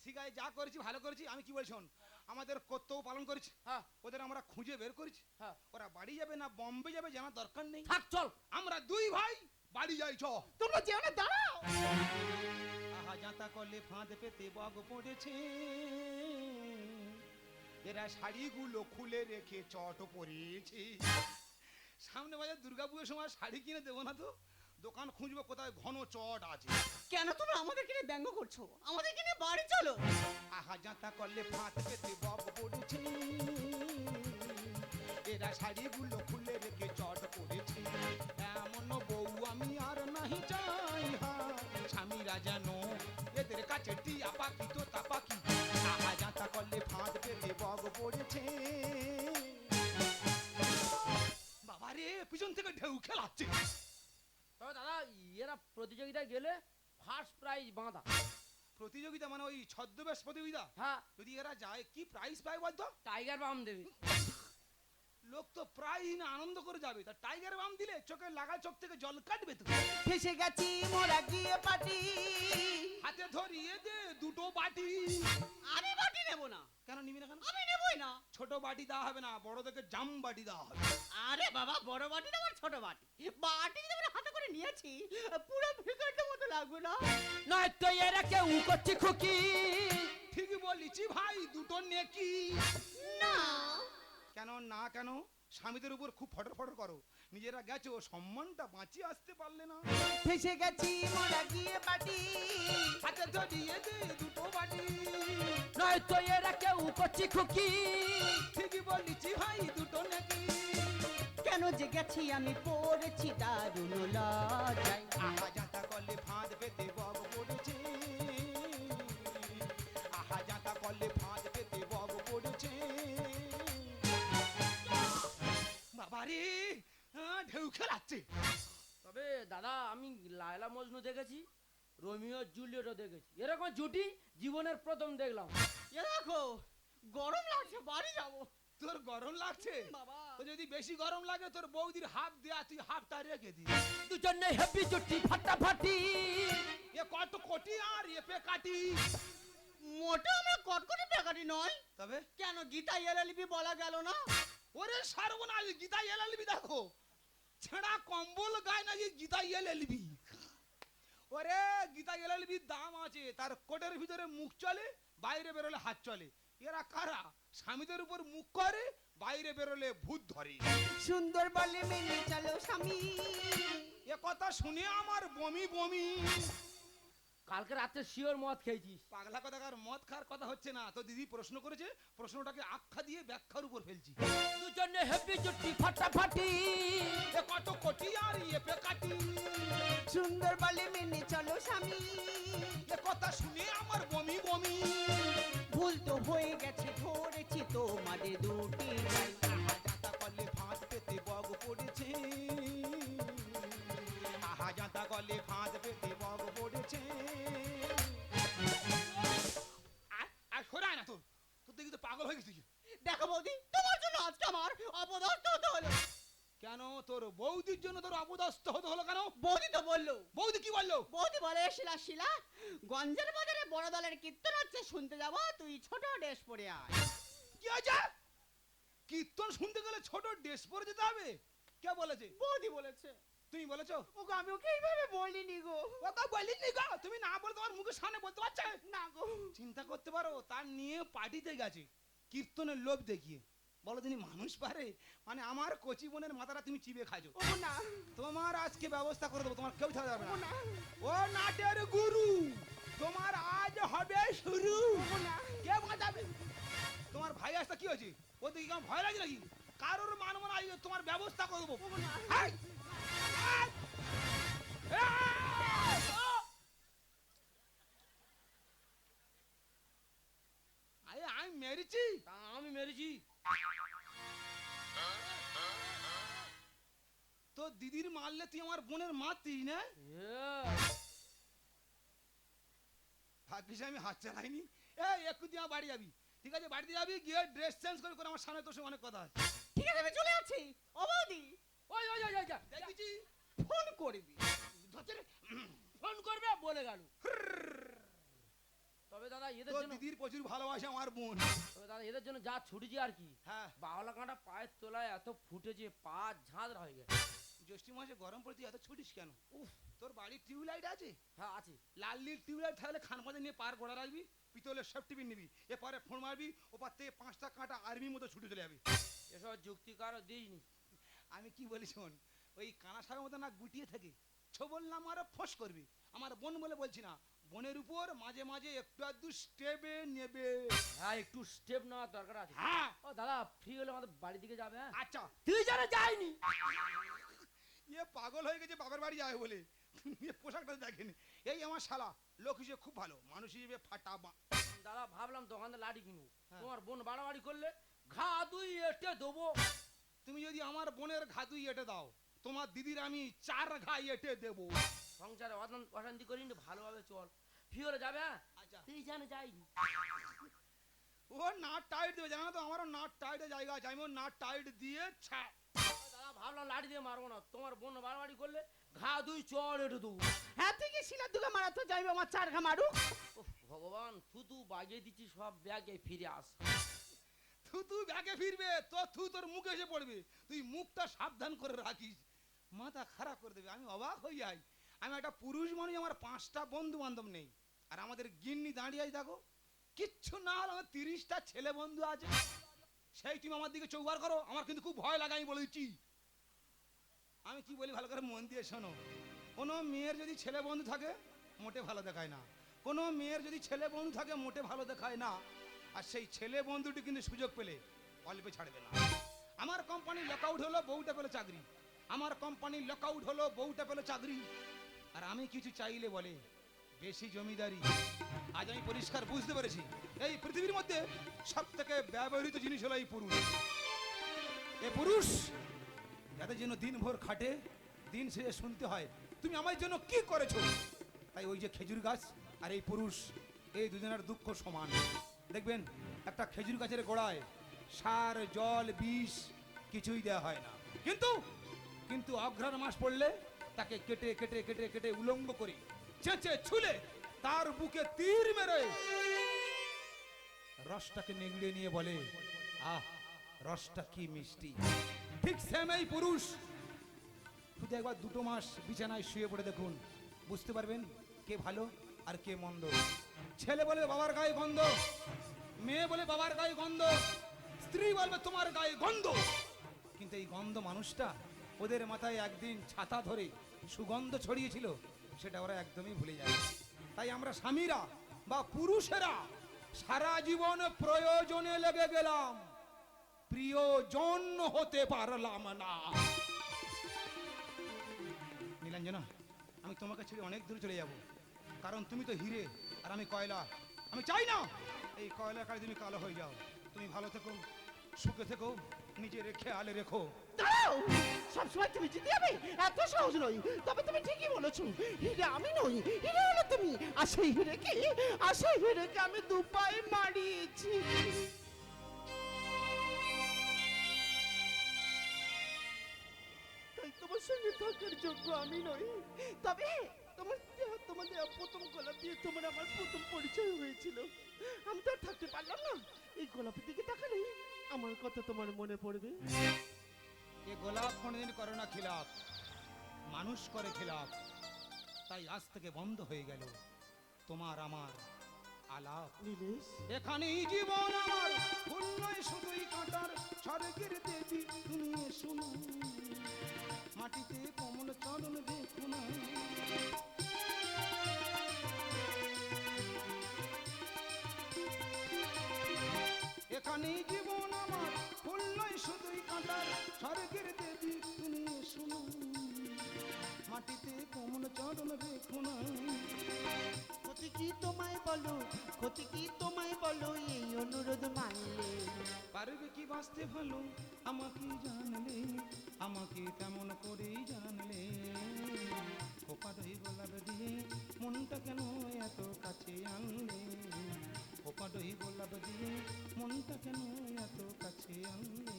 ঠিক আছে যা করেছি ভালো করেছি। আমি কি বলছি শোন, আমাদের কর্তব্য পালন করেছি, হ্যাঁ ওদের আমরা খুঁজে বের করেছি। হ্যাঁ ওরা বাড়ি যাবে না বম্বে যাবে জানার দরকার নেই। থাক চল। আমরা দুই ভাই বাড়ি যাই চ। তোমরা যেও না, দাঁড়াও। আহা যাতা করলে ফাঁদ পেতে বগ পড়েছে, এরা শাড়িগুলো খুলে রেখে চট পরেছে। সামনে বাজার দুর্গাপুজোর সময় শাড়ি কিনে দেবো না তো, দোকান খুঁজবো কোথায় ঘন চট আছে। কেন তোমরা আমাদের কিনে ব্যঙ্গ করছো? আমাদের কিনে বাড়ি চলো। আহা যাতা করলে ফাঁদ পেতে বগ পড়েছে, এরা শাড়িগুলো খুলে রেখে চট পরেছে। এমন বউ আমি আর নাহি চাই, হ্যাঁ স্বামীরা যেন এদের কাছে টিয়া পাখি তোতা পাখি। আহা যাতা করলে ফাঁদ পেতে বগ পড়েছে। বাবারে পিছন থেকে ঢেউ খেলাচ্ছে। তবে দাদা এরা প্রতিযোগিতায় গেলে ফার্স্ট প্রাইজ বাঁধা। প্রতিযোগিতা মানে ওই ছদ্মবেশ প্রতিযোগিতা? হ্যাঁ যদি এরা যায় কি প্রাইজ পায় বলতো? টাইগার বাম দেবে। লোক তো প্রায় না আনন্দ করে যাবে, তা টাইগার বাম দিলে চোখে লাগা চোখ থেকে জল কাটবে তো। ফেসে গেছি মোরা গিয়ে পাটি। হাতে ধরিয়ে দে দুটো বাটি। আমি বাটি নেব না। কেন নিবি না কেন? আমি নেবই না। ছোট বাটি দেওয়া হবে না, বড় দেখে জাম বাটি দেওয়া হবে। আরে বাবা, বড় বাটি না আমার ছোট বাটি। বাটি যখন হাতে করে নিয়েছি পুরো ভিকারটার মতো লাগবে না? নয় তো এরা কেউ করছে খুকি। ঠিকই বলিছি ভাই, দুটো নেকি। না। কেন না কেন? স্বামীদের উপর খুব ফটর ফটর করো, নিজেরা গেছো সম্মানটা বাঁচিয়ে আসতে পারলে না। ফেসে গেছি মোরা গিয়ে পাটি। হাতে ধরিয়ে দে দুটো বাটি। নয় তো এরা কেউ করছে খুকি। ঠিকই বলিছি ভাই, দুটো নেকি। কেন যে গেছি আমি পড়েছি দারুণ লজ্জায়। আহা যাতা করলে ফাঁদ পেতে বগ পড়েছে, আহা যাতা করলে ফাঁদ পেতে বগ পড়েছে। বাবারে ঢেউ খেলাচ্ছে। তবে দাদা আমি লায়লা মজনু দেখেছি, রোমিও জুলিয়েটও দেখেছি, এরকম জুটি জীবনের প্রথম দেখলাম। এ দেখো গরম লাগছে, বাড়ি যাবো। তোর গরম লাগছে? বাবা। তো যদি বেশি গরম লাগে তোর বৌদির হাফ দেয়া, তুই হাফটা রেখে দি। দুজনে হেভি জুটি ফাটাফাটি। এ কত কোটি আর এ পে কাটি। মোটা আমরা কটকটি বেকারি নয়। তবে কেন গীতা এলএলবি বলা গেল না? ওরে সর্বনাশ, গীতা এলএলবি দেখো, ছেঁড়া কম্বল গায় না যে গীতা এলএলবি। ওরে গীতা এলএলবির দাম আছে, তার কোটের ভিতরে মুখ চলে, বাইরে বেরোলে হাত চলে। এরা কারা? স্বামীদের উপর মুখ করে, বাইরে বেরোলে ভূত ধরে। সুন্দর বলে মেনে চলো স্বামী। এ কথা শুনে আমার বমি বমি। কালকে রাতে শিওর মদ খেয়েছিস। পাগলা কথাকার মদ খাওয়ার কথা হচ্ছে না, তো দিদি প্রশ্ন করেছে, প্রশ্নটাকে আখ্যা দিয়ে ব্যাখ্যার উপর ফেলছি। দুজনে হেভি জুটি ফাটাফাটি। এ কত কোটি আর এ পে কাটি। সুন্দর বলে মেনে চলো স্বামী। এ কথা শুনে আমার বমি বমি। ভুল তো হয়ে গেছে, ধরেছি তোমাদের দুটি গাই। আহা যাতা করলে ফাঁদ পেতে বগ পড়েছে, আহা যাতা করলে ফাঁদ পেতে বগ পড়েছে। আর সরায় না তোর, তোর দেখি তো পাগল হয়ে গেছিস। দেখো বৌদি, তোমার জন্য আজকে আমার অপদস্থ হতে হলো। কেন তোর বৌদির জন্য তোর অপদস্থ হতে হলো কেন? বৌদি তো বললো। বৌদি কি বললো? বৌদি বলে, শিলা শিলা গঞ্জের বাজারে বড় দলের কীর্তন হচ্ছে, শুনতে যাবো, তুই ছোট ড্রেস পরে আয়। কি হয়েছে? কীর্তন শুনতে গেলে ছোট ড্রেস পরে যেতে হবে? কে বলেছে? বৌদি বলেছে। তুমি বলেছো? ওগো আমি ওকে এইভাবে বলিনি গো। ওকে বলিনি গো, তুমি না বলে তোমার মুখের সামনে বলতে পারছে না গো। চিন্তা করতে পারো, তার নিয়ে পার্টিতে গেছে কীর্তনের লোভ দেখিয়ে। বলো তিনি মানুষ পারে? মানে আমার কচি বোনের মাথাটা তুমি চিবিয়ে খাইছো। ওগো না। তোমার আজকে ব্যবস্থা করে দেবো, তোমার কেউ ছাড়া যাবে ওগো না। না। ও নাটের গুরু, তোমার আজ হবে শুরু। ওগো না। কে বাঁচাবে? তোমার ভাই আসতে কি হয়েছে? ও দেখি কেমন ভয় লাগে নাকি? কারোর মানব না, তোমার ব্যবস্থা করে দেবো। ওগো না। এই! এই! এই! আরে আমি মেরেছি? তা আমি মেরেছি। তো দিদির মারলে তুই আমার বোনের মারতিস না? ভাগ্যিস আমি হাত চালাইনি। এই একটু দিয়ে আমার বাড়ি যাবি, ঠিক আছে? বাড়িতে যাবি, গিয়ে ড্রেস চেঞ্জ করে আমার সামনে তোর সঙ্গে অনেক কথা আছে। ঠিক আছে, আমি চলে যাচ্ছি। ও বৌদি, ওই ওই ওই ওই যা। দেখেছি ফোন করবি। ধরছে রে। ফোন করবে বলে গেল। তবে দাদা এদের তোর জন্য দিদির প্রচুর ভালোবাসে আমার বোন। তবে দাদা এদের জন্য যা ছুটেছি আর কি, হ্যাঁ বাওলা কাঁটা পায়ের তলায় এত ফুটেছে, পা ঝাঁঝরা হয়ে গেছে। জ্যৈষ্ঠী মাসে গরম পড়তে এত ছুটিস কেন? উফ, তোর বাড়ির টিউবলাইট আছে? হ্যাঁ আছে। লাল নীল টিউবলাইট থাকলে খান পাতে নিয়ে পার গোড়া রাখবি, পিতলের সেফটি পিন নিবি, এরপরে ফোন মারবি, ওপার থেকে 5টা কাঁটা আর্মির মতো ছুটে চলে যাবে। এসব যুক্তি কারো দিইনি। আমি কি বলি শোন, ওই কানা সাহের মতো না গুটিয়ে থাকে, ছবল নাম আরো ফোঁস করবি। আমার বোন বলে বলছি না, বোনের উপর মাঝে মাঝে একটু আধটু স্টেপে নেবে। হ্যাঁ একটু স্টেপ নেওয়ার দরকার আছে। হ্যাঁ ও দাদা ফ্রি হলে আমাদের বাড়ি দিকে যাবে। হ্যাঁ আচ্ছা। তুই জানে যাইনি। ইয়ে পাগল হয়ে গেছে বাবার বাড়ি যাবে বলে, ইয়ে পোশাকটা দেখেনি। এই আমার শালা লোক হিসেবে খুব ভালো, মানুষ হিসেবে ফাটা দাদা ভাবলাম দোকানে লাঠি কিনবো, হ্যাঁ। তোমার বোন বাড়াবাড়ি করলে ঘা দুই এটে দেবো। তুমি যদি আমার বোনের ঘাতুই এঁটে দাও, তোমার দিদির আমি 4 ঘা এঁটে দেবো। সংসারে অশান্তি করিনি, ভালোভাবে চল। ফ্রি হলে যাবে। হ্যাঁ আচ্ছা। তুই জানে যাইনি। ও নাট টাইট দেবে, জানো তো আমারও নাট টাইটের জায়গা আছে, আমি নাট টাইট দিয়ে দাদা ভাবলাম লাঠি দিয়ে মারবো না, তোমার বোন বাড়াবাড়ি করলে ঘা দুই চড় এটে দেবো। হ্যাঁ থেকে শিলার দুগে মারাতে যাইবে আমার 4 ঘা মারুক। ওহ, ভগবান থুতু বাগিয়ে দিচ্ছি, সব ব্যাগে ফিরে আস। থুতু ব্যাগে ফিরবে তো তোর মুখে এসে পড়বে, তুই মুখটা সাবধান করে রাখিস, মাথা খারাপ করে দেবে। আমি অবাক হয়ে যাই, আমি একটা পুরুষ মানুষ, আমার 5টা বন্ধু বান্ধব নেই, আর আমাদের গিন্নি দাঁড়িয়ে আছে দেখো, কিচ্ছু না হলে আমার 30টা ছেলে বন্ধু আছে। সেই তুমি আমার দিকে চৌবার করো, আমার কিন্তু খুব ভয় লাগে, আমি বলে দিচ্ছি। আমি কি বলি ভালো করে মন দিয়ে শোনো, কোনো মেয়ের যদি ছেলে বন্ধু থাকে মোটে ভালো দেখায় না, কোনো মেয়ের যদি ছেলে বন্ধু থাকে মোটে ভালো দেখায় না, আর সেই ছেলে বন্ধুটি কিন্তু সুযোগ পেলে অল্পে ছাড়বে না। আমার কোম্পানি লকআউট হলো, বউটা পেলো চাকরি, আমার কোম্পানি লকআউট হলো, বউটা পেলো চাকরি, আর আমি কিছু চাইলে বলে বেশি জমিদারি। আজ আমি পরিষ্কার বুঝতে পেরেছি, এই পৃথিবীর মধ্যে সব থেকে ব্যবহৃত জিনিস হলো এই পুরুষ। এ পুরুষ যাদের জন্য দিনভর খাটে, দিন শেষে শুনতে হয় তুমি আমার জন্য কি করেছো। তাই ওই যে খেজুর গাছ আর এই পুরুষ, এই দুজনের দুঃখ সমান। দেখবেন একটা খেজুর গাছের গোড়ায় সার জল বিষ কিছুই দেওয়া হয় না, কিন্তু কিন্তু অঘ্রাণ মাস পড়লে তাকে কেটে কেটে কেটে কেটে উলঙ্গ করে চেঁচে ছুলে তার বুকে তীর মেরে রসটাকে নেগড়ে নিয়ে বলে, আহ রসটা কি মিষ্টি। ঠিক সেম এই পুরুষ, শুধু একবার 2 মাস বিছানায় শুয়ে পড়ে দেখুন, বুঝতে পারবেন কে ভালো আর কে মন্দ। ছেলে বলে বাবার গায়ে গন্ধ, মেয়ে বলে বাবার গায়ে গন্ধ, স্ত্রী বলবে তোমার গায়ে গন্ধ, কিন্তু এই গন্ধ মানুষটা ওদের মাথায় একদিন ছাতা ধরে সুগন্ধ ছড়িয়েছিল, সেটা ওরা একদমই ভুলে যায়। তাই আমরা স্বামীরা বা পুরুষেরা সারা জীবন প্রয়োজনে লেগে গেলাম, প্রিয়জন হতে পারলাম না। নীলাঞ্জনা, আমি তোমাকে ছেড়ে অনেক দূরে চলে যাব, কারণ তুমি তো হিরে আর আমি কয়লা। আমি চাই না এই কয়লার কাছে তুমি কালো হয়ে যাও। তুমি ভালো থেকো, সুখে থেকো, নিজের খেয়ালে রেখো। দাঁড়াও, সবসময় তুমি জিতে যাবে এত সহজ নয়। তবে তুমি ঠিকই বলেছো, হিরে আমি নই, হিরে হলো তুমি। আর সেই হিরেকে আমি 2 পায়ে মারিয়েছি। তাই তোমার সঙ্গে থাকার যোগ্য আমি নই। তবে তোমাদের প্রথম গোলাপ দিয়ে তোমার আমার প্রথম পরিচয় হয়েছিল, আমি তো আর থাকতে পারলাম না। এই গোলাপের দিকে তাকালে আমার কথা তোমার মনে পড়বে। এ গোলাপ কোনদিন করে না খিলাপ, মানুষ করে খিলাপ। তাই আজ থেকে বন্ধ হয়ে গেল তোমার আমার আলাপ। নীলেশ, এখানেই জীবন আমার, ফুল নয় শুধুই কাঁটার, স্বর্গের দেবী তুমি শুনো, মাটিতে কোমল চরণ দেখো না। এখানেই জীবন আমার, ফুল নয় শুধুই কাঁটার, স্বর্গের দেবী তুমি শুনো, মাটিতে কোমল চরণ রেখো না। ক্ষতি কি তোমায় বলো, ক্ষতি কি তোমায় বলো, এই অনুরোধ মানলে পারবে কি বাঁচতে ভালো, আমাকে জানলে, আমাকে কেমন করেই জানলে। খোপাডই গোলাপ দিয়ে মনটা কেন এত কাছে আনলে, খোপাডই গোলাপ দিয়ে মনটা কেন এত কাছে আনলে,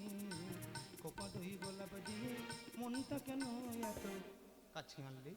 খোপাডই গোলাপ দিয়ে মনটা কেন এত কাছে আনলে।